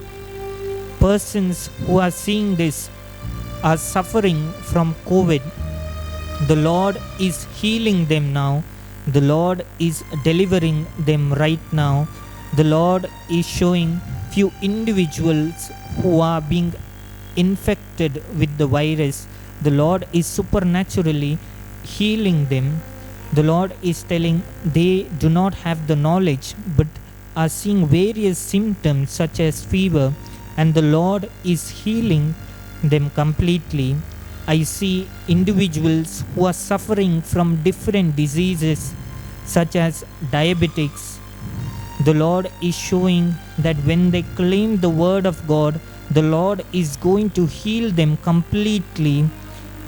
[SPEAKER 6] persons who are seeing this are suffering from COVID. The Lord is healing them now. The Lord is delivering them right now. The Lord is showing few individuals who are being infected with the virus. The Lord is supernaturally healing them. The Lord is telling they do not have the knowledge but are seeing various symptoms such as fever, and the Lord is healing them completely. I see individuals who are suffering from different diseases such as diabetics. The Lord is showing that when they claim the word of God, the Lord is going to heal them completely.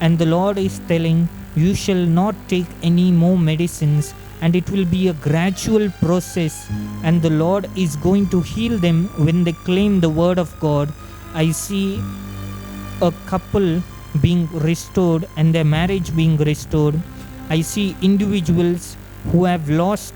[SPEAKER 6] And the Lord is telling, you shall not take any more medicines, and it will be a gradual process, and the Lord is going to heal them when they claim the word of God. I see a couple being restored and their marriage being restored. I see individuals who have lost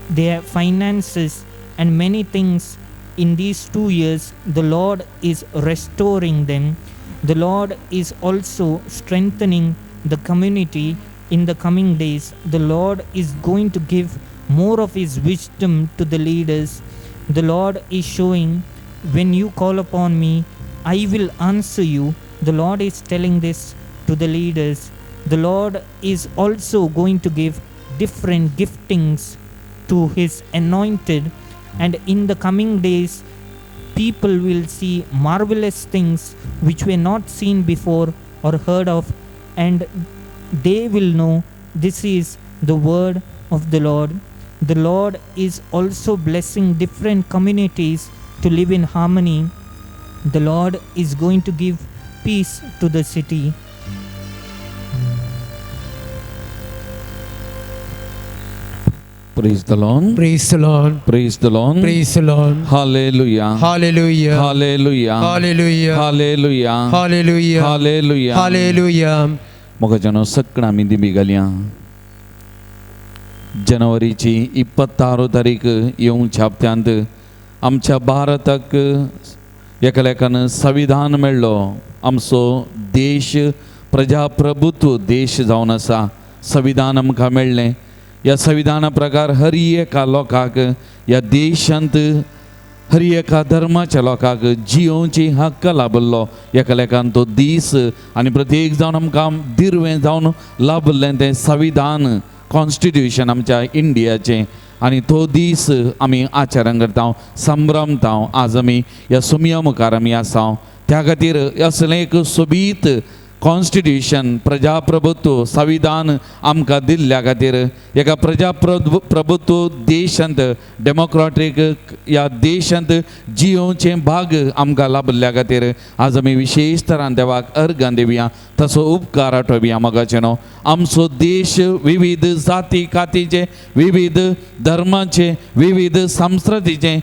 [SPEAKER 6] their finances and many things in these 2 years. The Lord is restoring them. The Lord is also strengthening the community in the coming days. The Lord is going to give more of His wisdom to the leaders. The Lord is showing, when you call upon me, I will answer you. The Lord is telling this to the leaders. The Lord is also going to give different giftings to His anointed, and in the coming days people will see marvelous things which were not seen before or heard of, and they will know this is the word of the Lord. The Lord is also blessing different communities to live in harmony. The Lord is going to give peace to the city.
[SPEAKER 2] Praise the Lord.
[SPEAKER 1] Praise the Lord.
[SPEAKER 2] Praise the Lord.
[SPEAKER 1] Praise the Lord.
[SPEAKER 2] Hallelujah.
[SPEAKER 1] Hallelujah.
[SPEAKER 2] Hallelujah.
[SPEAKER 1] Hallelujah.
[SPEAKER 2] Hallelujah.
[SPEAKER 1] Hallelujah.
[SPEAKER 2] Hallelujah.
[SPEAKER 1] Hallelujah.
[SPEAKER 2] मग जनो सगळं आमी दिमी घालया. जनवरीची 26 तारीख येवच्या हप्त्यांत आमच्या भारताक एकालेकान संविधान मेळ्ळो. आमचो देश प्रजाप्रभुत्व देश जावन आसा. संविधान आमकां मेळ्ळें. ह्या संविधाना प्रकार हर एका लोकाक ह्या देशांत हर एका धर्माच्या लोकांक जियोवची हक्क लाभल्लो एकालेकान तो दीस. आनी प्रत्येक जावन आमकां दिर्वें जावन लाभल्लें तें संविधान, कॉन्स्टिट्यूशन आमच्या इंडियाचें. आनी तो दीस आमी आचरण करता, संभ्रमता. आज आमी ह्या सुमया मुखार आमी आसा. त्या खातीर असलें एक सोबीत कॉन्स्टिट्यूशन, प्रजाप्रभुत्व संविधान आमकां दिल्ल्या खातीर एका प्रजाप्रभुत्व देशांत, डेमोक्रेटीक ह्या देशांत जियोवचें भाग आमकां लाभल्या खातीर आज आमी विशेश तरान देवाक अर्घां दिवया. तसो उपकार आठवया मोगाचे न्हू. आमचो देश विविध जाती कातीचे, विविध धर्माचे, विविध संस्कृतीचे,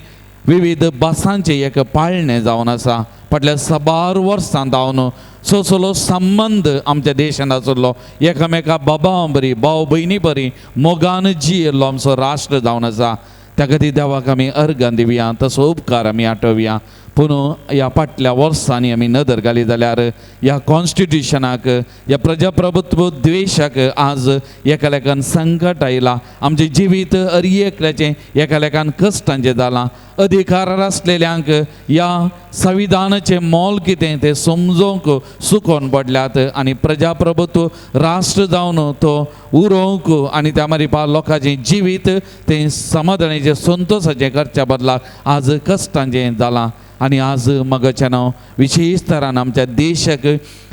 [SPEAKER 2] विविध भासांचे एक पाळणें जावन आसा. फाटल्या 12 वर्सां जावन सोसलो संबंध आमच्या देशांत आसलो. एकामेका बाबां बरी, भाव भयणी बरी मोगान जियेल्लो आमचो राष्ट्र जावन आसा. त्या खातीर देवाक आमी अर्घां दिवया. तसो उपकार आमी आठवया. पूण ह्या फाटल्या वर्सांनी आमी नदर घाली जाल्यार ह्या कॉन्स्टिट्यूशनाक, ह्या प्रजाप्रभुत्व द्वेशाक आज एकालेकान संकट आयलां. आमचें जिवीत हर एकल्याचें एकालेकान कश्टांचें जालां. अधिकार आसलेल्यांक ह्या संविधानाचें मोल कितें तें समजोवंक सुकोवन पडल्यात. आनी प्रजाप्रभुत्व राष्ट्र जावन तो उरोवंक आनी त्या मारीपा लोकांचें जिवीत तें समाधानाचें, संतोशाचें करच्या बदला आज कश्टांचें जालां. आणि आज मगाच्यान विशेष तरान आमच्या देशाक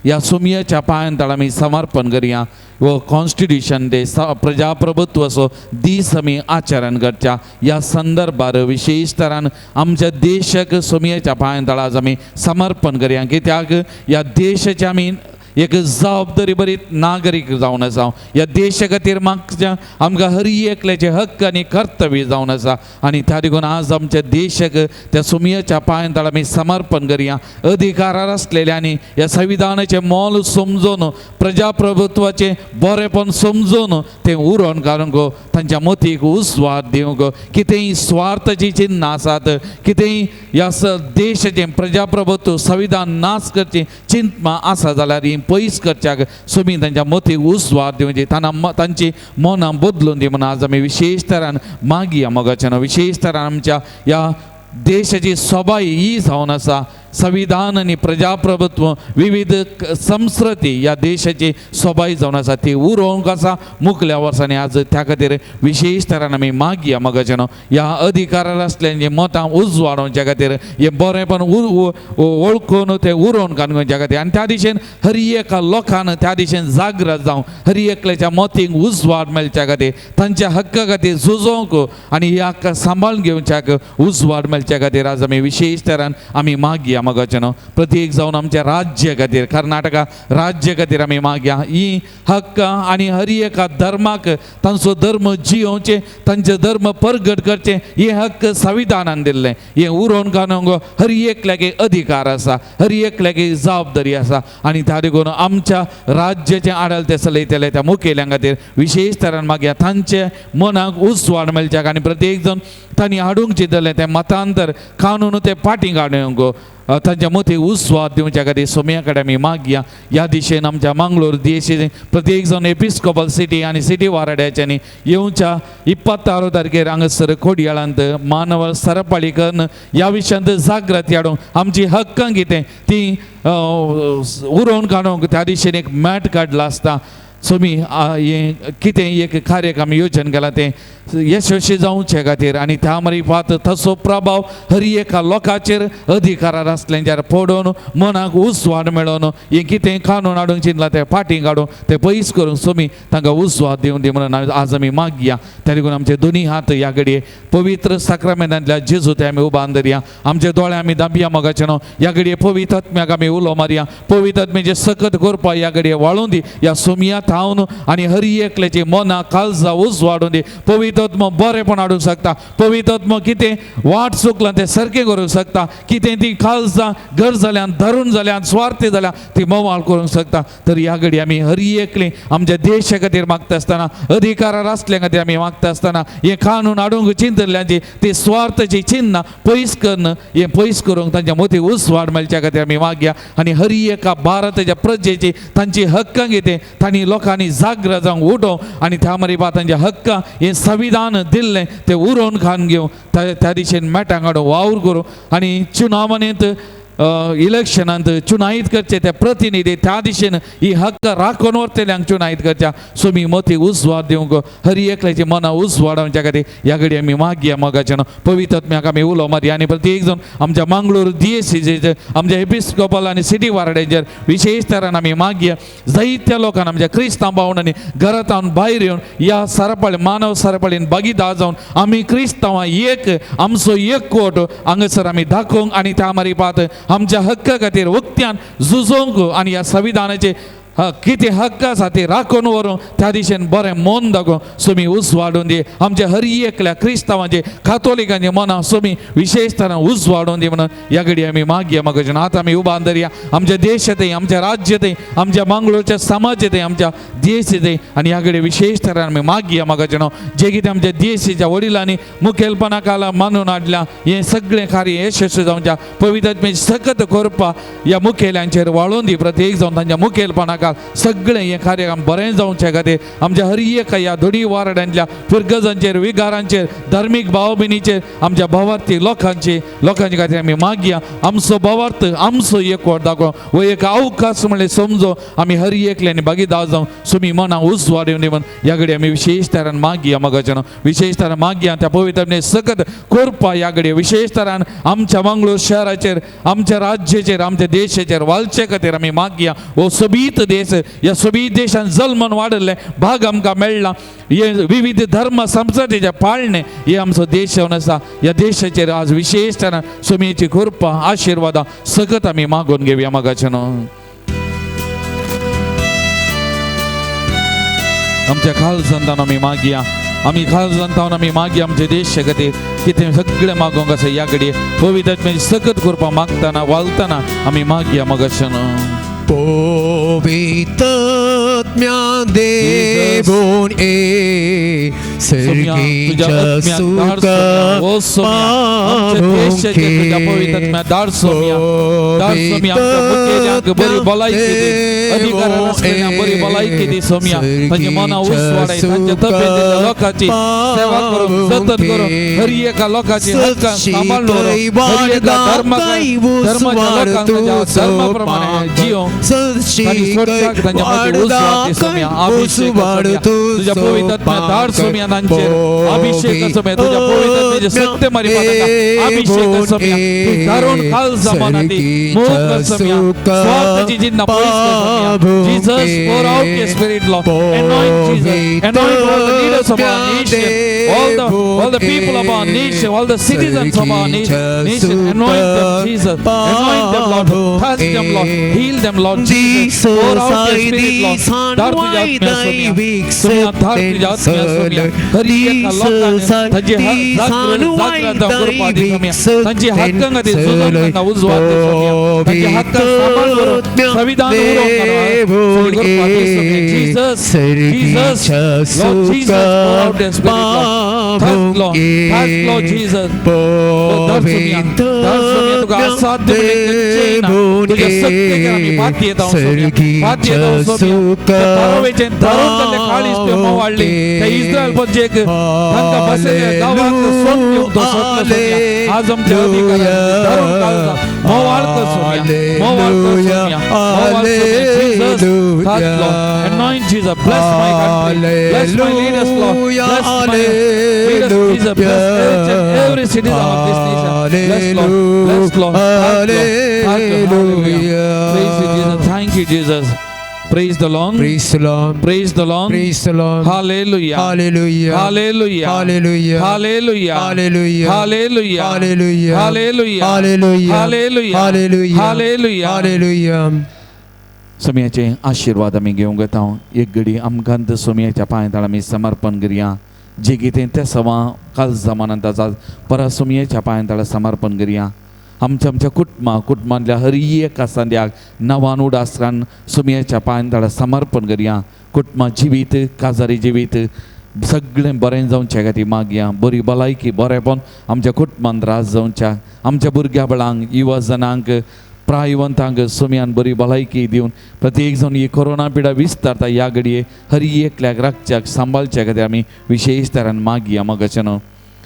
[SPEAKER 2] ह्या सुमयेच्या पांयां आमी समर्पण करया व कॉन्स्टिट्यूशन डे प्रजाप्रभुत्वाचो दीस आमी आचरण करच्या ह्या संदर्भार विशेष तरान आमच्या देशाक सुमयेच्या पांयां आज आमी समर्पण करया कित्याक ह्या देशाचे आमी एक जबाबदारी बरीत नागरीक जावन आसा ह्या देशा खातीर मागच्या आमकां हर एकल्याचे हक्क आनी कर्तव्य जावन आसा आनी त्या देखून आज आमच्या देशाक त्या सुमयेच्या पांयां आमी समर्पण करया अधिकारार आसलेले आनी ह्या संविधानाचें मोल समजून प्रजाप्रभुत्वाचें बरेंपण समजून तें उरोवन काडूंक तांच्या मतीक उस्वाद दिवंक कितेंय स्वार्थाची चिन्ह आसात कितेंय ह्या देशाचें प्रजाप्रभुत्व संविधान नाश करची चिंतमा आसा जाल्यार ही पयस करच्याक सुमी तांच्या मतीक उस्वाद दिवचे तांची मनां बदलून दी म्हणून आज आमी विशेष तरान मागया मोगाच्यान विशेष तरान आमच्या ह्या देशाची सभाय ही जावन आसा संविधान आनी प्रजाप्रभुत्व विविध संस्कृती ह्या देशाची सभाय जावन आसा ती उरोवंक आसा मुखल्या वर्सांनी आज त्या खातीर विशेष तरान आमी मागया मोगाच्यान ह्या अधिकारार आसलेलीं मतां उजवाडोवच्या खातीर हे बरेंपण वळखून ते उरोवन काडच्या खातीर आनी त्या दिशेन हर एका लोकान त्या दिशेन जागृत जावं हर एकल्याच्या मतीक उजवाड मेळच्या खातीर तांच्या हक्का खातीर झुजोवंक आनी ह्या सांबाळून घेवच्याक उजवाड मेळच्या खातीर आज आमी विशेष तरान आमी मागया मोगाच्यान प्रत्येक जावन आमच्या राज्य खातीर कर्नाटका राज्य खातीर आमी मागया ही हक्क आनी हर एका धर्माक तांचो धर्म जियोवचे तांचे धर्म परगट करचे हे हक्क संविधानान दिल्ले हे उरोवन काडूंक हर एकल्याक अधिकार आसा हर एकल्याक जबाबदारी आसा आनी त्या देखून आमच्या राज्याचे आडळते चलयतले त्या मुखेल्यां खातीर विशेष तरान मागया तांचे मनाक उस्वाड मेळच्याक आनी प्रत्येक जण तांणी हाडूंक चिंतलें तें मतांतर कानून ते फाटीं काडूंक तांच्या मतीक उस्वाद दिवच्या खातीर सुमया कडेन आमी मागया ह्या दिशेन आमच्या मंगळूर देशे प्रत्येक जण एपिस्कोपल सिटी आनी सिटी वाराड्याच्यांनी येवच्या 26 तारखेर हांगासर खोडयाळांत मानव सरपाळी करून ह्या विशयांत जागृती हाडूंक आमची हक्कां कितें ती उरोवन काडूंक त्या दिशेन एक मॅट काडला आसता सुमी हे कितें एक कार्यक्रम येवजन केला तें यशस्वी जावचे खातीर आनी त्या मार्फत तसो प्रभाव हर एका लोकांचेर अधिकारार आसल्याच्यार पडोवन मनाक उस्वाद मेळोवन हें कितें कानून हाडूंक चिंतलां तें फाटीं काडून तें पयस करूंक सुमी तांकां उस्वाद दिवन दी म्हणून आज आमी मागया त्या देखून आमचे दोनी हात ह्या घडये पवित्र साक्रामेंतांतल्या जेजू ते आमी उबान धरया आमचे दोळे आमी दांबया मोगाच्यान ह्या घडये पवित्र आत्म्याक आमी उलो मारया पवित्र आत्म्याचे सकत करपा ह्या घडये वाळून दी ह्या सुमया थावन आनी हर एकल्याची मनां काळजां उजवाडून दी पवित्र आत्मा बरेपण हाडूंक शकता पवित्र आत्मा कितें वाट चुकलां तें सारकें करूंक शकता कितें ती काळजां घर जाल्यान धरून जाल्यान स्वार्थी जाल्यार ती मोवाळ करूंक शकता तर ह्या घडी आमी हर एकली आमच्या देशा खातीर मागता आसतना अधिकारार आसल्या खातीर आमी मागता आसतना हें कानून हाडूंक चिंतल्यांची ती स्वार्थाची चिन्ह पयस करून हें पयस करूंक तांच्या मतीक उस्वाड मेळच्या खातीर आमी मागया आनी हर एका भारताच्या प्रजेची तांची हक्कां कितें तांणी लोकांनी जागृत जावंक उठोवं आनी त्या मार्फत तांच्या हक्कां हें संविधान दिल्लें तें उरोवन खावन घेवं त्या दिशेन मेटांक हाडून वावर करूं आनी चुनावणेंत इलेक्शनांत चुनायीत करचे ते प्रतिनिधी त्या दिशेन ही हक्क राखून व्हरतल्यांक चुनायीत करच्या सुमी मती उस्वाद दिवंक हर एकल्याची मनां उस्वाडोवच्या खातीर ह्या घडी आमी मागया मोगाच्यान पवित्र आत्म्याक आमी उलो मारया आनी प्रत्येक जण आमच्या मंगळूर DSCचेर आमच्या एपिस्कोपल आनी सिटी वाराड्याचेर विशेष तरान आमी मागया जायत्या लोकांना आमच्या क्रिस्तांव भावंडांनी घरांतल्यान भायर येवन ह्या सरपाळी मानव सरपाळीन भागीदार जावन आमी क्रिस्तांवां एक आमचो एकवट हांगासर आमी दाखोवंक आनी त्या मार्फत आमच्या हक्का खातीर उक्त्यान झुजोवंक आनी ह्या संविधानाचे कितें हक्क आसा ते राखून व्हरूंक त्या दिशेन बरें मन दाखोवंक सुमी उजवाडून दी आमच्या हर एकल्या क्रिस्तांवांचे कातोलिकांचे मनां सुमी विशेष तरान उजवाडून दी म्हणून ह्या घडी आमी मागया मोगाच्यान आतां आमी उबान धरया आमच्या देशांतय आमच्या राज्यातय आमच्या मंगळूरच्या समाजातय आमच्या देशांतय आनी ह्या घडी विशेष तरान आमी मागया मोगाच्यान जे कितें आमच्या देशाच्या वडिलांनी मुखेलपणा काला मानून हाडल्या हें सगळें कार्य यशस्वी जावच्या पवित्र आत्म्याची सकत करपा ह्या मुखेल्यांचेर वाळून दी प्रत्येक जावन तांच्या मुखेलपणाक काल सगळें हें कार्यक्रम बरें जावचे खातीर आमच्या हर एका ह्या दोनी वार्डांतल्या फिरगजांचेर विगारांचेर धार्मीक भाव भयणीचेर आमच्या भवार्थी लोकांचे खातीर आमी मागया आमचो भवार्थ आमचो एकवट दाखोव हो एक अवकाश म्हणले समजो आमी हर एकल्यानी भागीदार जावं सुमी मना उजवाड येवन दिवन ह्या घडी आमी विशेष तरान मागया मगाच्यान विशेष तरान मागया त्या पवित्र सकत कोरपा ह्या घडी विशेष तरान आमच्या मंगळूर शहराचेर आमच्या राज्याचेर आमच्या देशाचेर वालचे खातीर आमी मागया हो सोबीत देश ह्या सोबीत देशान जल्मन वाडले भाग आमकां मेळ्ळा हे विविध धर्म संस्कृतीचे पाळणे हे आमचो देश जावन आसा ह्या देशाचेर आज विशेष तरान सुमयेची कृपा आशिर्वादा सकत आमी मागून घेवया मगाच्यान आमच्या खालसांतान आमी मागया आमी खालसांतान आमी मागया आमच्या देशा खातीर कितें सगळें मागोंक आसा ह्या घडये पवित्र सकत करपा मागतना वालतना आमी मागया मगाच्यान
[SPEAKER 3] पवित्रात्म्या देवोन ए सर्गीच्या सुखा
[SPEAKER 2] लोकांची सेवा करून जतन करून हर एका लोकांची हक्क सांभाळून धर्माप्रमाणे जियो तुझ्या पवित्र धाड सोम्या अभिषेक सोम्या तुझ्या पवित्र सत्य मरी अभिषेक सोम्या धारून खाल जमानाती मोग सोम्या स्वार्थाची जिन्ना Jesus pour out your spirit Lord anoint Jesus anoint all the leaders of our nation all the people of our nation all the citizens of our nation anoint them Jesus anoint them Lord touch them Lord heal them Lord Jesus pour out your spirit Lord dar tuझ्या आत्म्या Saumya धार तुझ्या आत्म्या सोम्या हर एका लोकांनी तांची जागृत करपा दी सोम्या तांची हक्कांगा दी सुजांगा उजवाड दी सोम्या तांची हक्कां सांभाळून संविधान उरोवंक करपा दी Saumya Jesus Lord Jesus pour out your spirit Lord touch Lord Jesus धार सोम्या तुका असाध्य तुझ्या सत्य आमी पाती येता सोम्या पाती येता सोम्या तारोवेचें धारून जाल्ले काळीज त्यो मोवाळ्ळी त्या इस्रायल पंचेक तांकां बसयले गांवांत सोड दिवंक तो सोदलो सोम्या आज आमच्या अधिकाऱ्यांनी धारून घालता मोवाळ कर सोम्या मोवाळ कर Saumya मोवाळ Saumya Jesus touch Lord anoint Jesus bless my country bless my leaders Lord bless my leaders Jesus bless every citizen of this nation bless Lord hallelujah praise you Jesus thank you Jesus praise the Lord
[SPEAKER 3] Praise the Lord.
[SPEAKER 2] praise the Lord
[SPEAKER 3] Praise the Lord.
[SPEAKER 2] hallelujah
[SPEAKER 3] Hallelujah.
[SPEAKER 2] hallelujah
[SPEAKER 3] Hallelujah.
[SPEAKER 2] hallelujah
[SPEAKER 3] Hallelujah.
[SPEAKER 2] hallelujah
[SPEAKER 3] Hallelujah.
[SPEAKER 2] hallelujah
[SPEAKER 3] Hallelujah.
[SPEAKER 2] hallelujah
[SPEAKER 3] Hallelujah.
[SPEAKER 2] hallelujah
[SPEAKER 3] Hallelujah.
[SPEAKER 2] सोम्याचे आशीर्वाद आमी घेवंक येता एक घडी आमकां सोम्याच्या पांयां आमी समर्पण करया जे कितें तें सवां काल जमानांत आसा परत सोम्याच्या पांयां समर्पण करया आमच्या कुटुंबांतल्या हर एक आसांद्याक नवान उडासकान सोम्याच्या पांयां समर्पण करया कुटुंबां जिवीत काजारी जिवीत सगळें बरें जावचें खातीर मागया बरी भलायकी बरेंपण आमच्या कुटुंबांत रास जावच्या आमच्या भुरग्या बळांक युवा जनांक प्रायवंतांक सोम्यान बरी भलायकी दिवन प्रत्येक जावन ही कोरोना पिडा विस्तारता ह्या घडये हर एकल्याक राखच्याक सांबाळच्या खातीर आमी विशेष तरान मागया मगाच्यान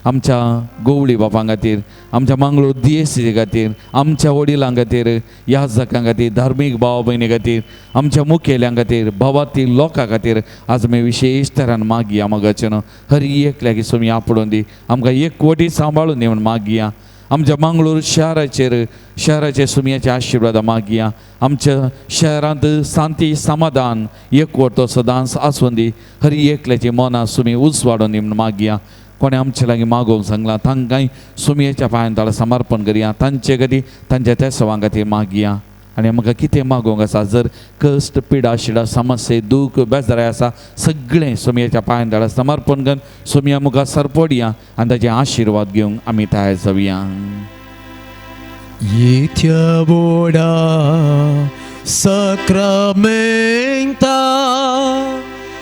[SPEAKER 2] आमच्या गोवळी बापां खातीर आमच्या मंगळूर DSC खातीर आमच्या वडिलां खातीर याजकां खातीर धार्मीक भाव भयणी खातीर आमच्या मुखेल्यां खातीर भावार्थी लोकां खातीर आज आमी विशेष तरान मागया मगाच्यान हर एकल्याक सोमी आपणून दी आमकां एकवटी सांबाळून दी म्हूण मागया आमच्या मंगळूर शहराचे सुमयाचे आशिर्वाद मागया आमच्या शहरांत शांती समाधान एकवट तो सदांच आसून दी हर एकल्याची मनां सुमी उजवाडून दी म्हूण मागया कोणे आमचे लागीं मागोवंक सांगलां तांकांय सुमयेच्या पांयां समर्पण करया तांचे खातीर तांच्या त्या सवां खातीर मागया आनी आमकां कितें मागोवंक आसा जर कश्ट पिडा शिडा समस्या दूख बेजाराय आसा सगळें सुमयेच्या पांयां समर्पण करून सुमया मुखार सरपडया आनी ताचे आशिर्वाद घेवंक आमी तयार जावया
[SPEAKER 3] Yetia boda sakramenta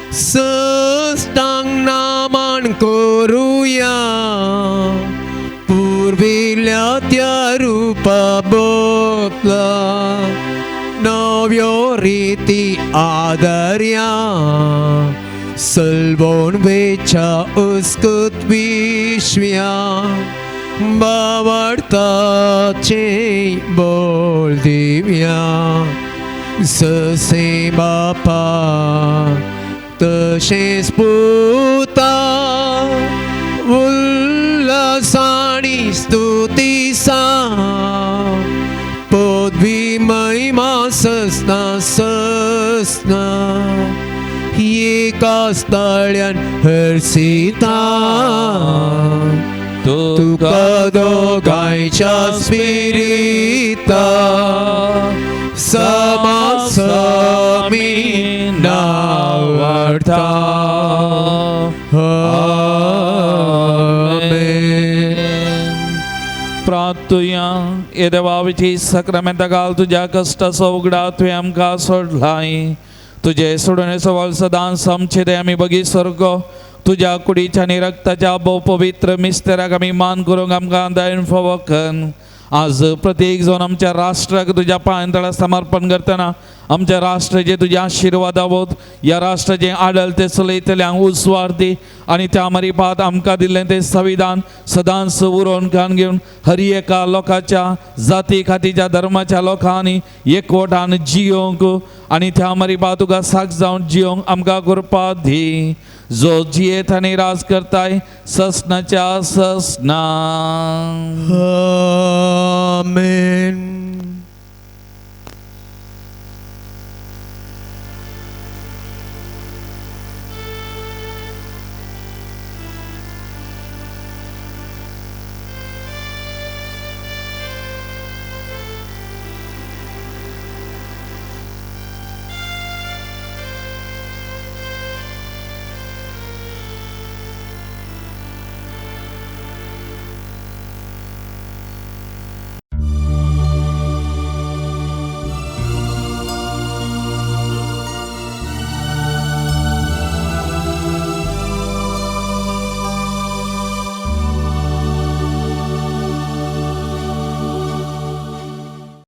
[SPEAKER 3] sestang naman koruya purvilya tya rupa botla no vioriti adaria Salvon vecha uskut vishvya Bavarta che bol divya Sase bapa तशेंच पुता उल्हासाणी स्तुतीसा पदवी महिमा ससना ससना एकाच तळ्यान हरसिता तुका दोगांयच्या स्पिरिता समासमी नावडता
[SPEAKER 2] प्रार्थुया ये देवाविची सक्रामेंता घाल तुझ्या कष्टाचो उगडा तुवें आमकां सोडलाय तुझे सोडून सवाल सदांच आमचे ते आमी बगी स्वर्ग तुझ्या कुडीच्या आनी रक्ताच्या भोव पवित्र मिस्तेराक आमी मान करूंक आमकां दायन फावो कर आज प्रत्येक जण आमच्या राष्ट्राक तुझ्या पांयतळा समर्पण करतना आमच्या राष्ट्राचे तुझ्या आशिर्वादावत या राष्ट्राचे आडल ते चलयतल्यांक उस्वार दी आनी त्या मरीपात आमकां दिल्लें तें संविधान सदांच उरोवन कान घेवन हर एका लोकाच्या जाती खातीच्या धर्माच्या लोकांनी एकवटान जियोंक आनी त्या मरीपात तुका साक जावन जियोंक आमकां करपा दी जो जियेत आनी राज करताय ससनाच्या ससना
[SPEAKER 3] Amen.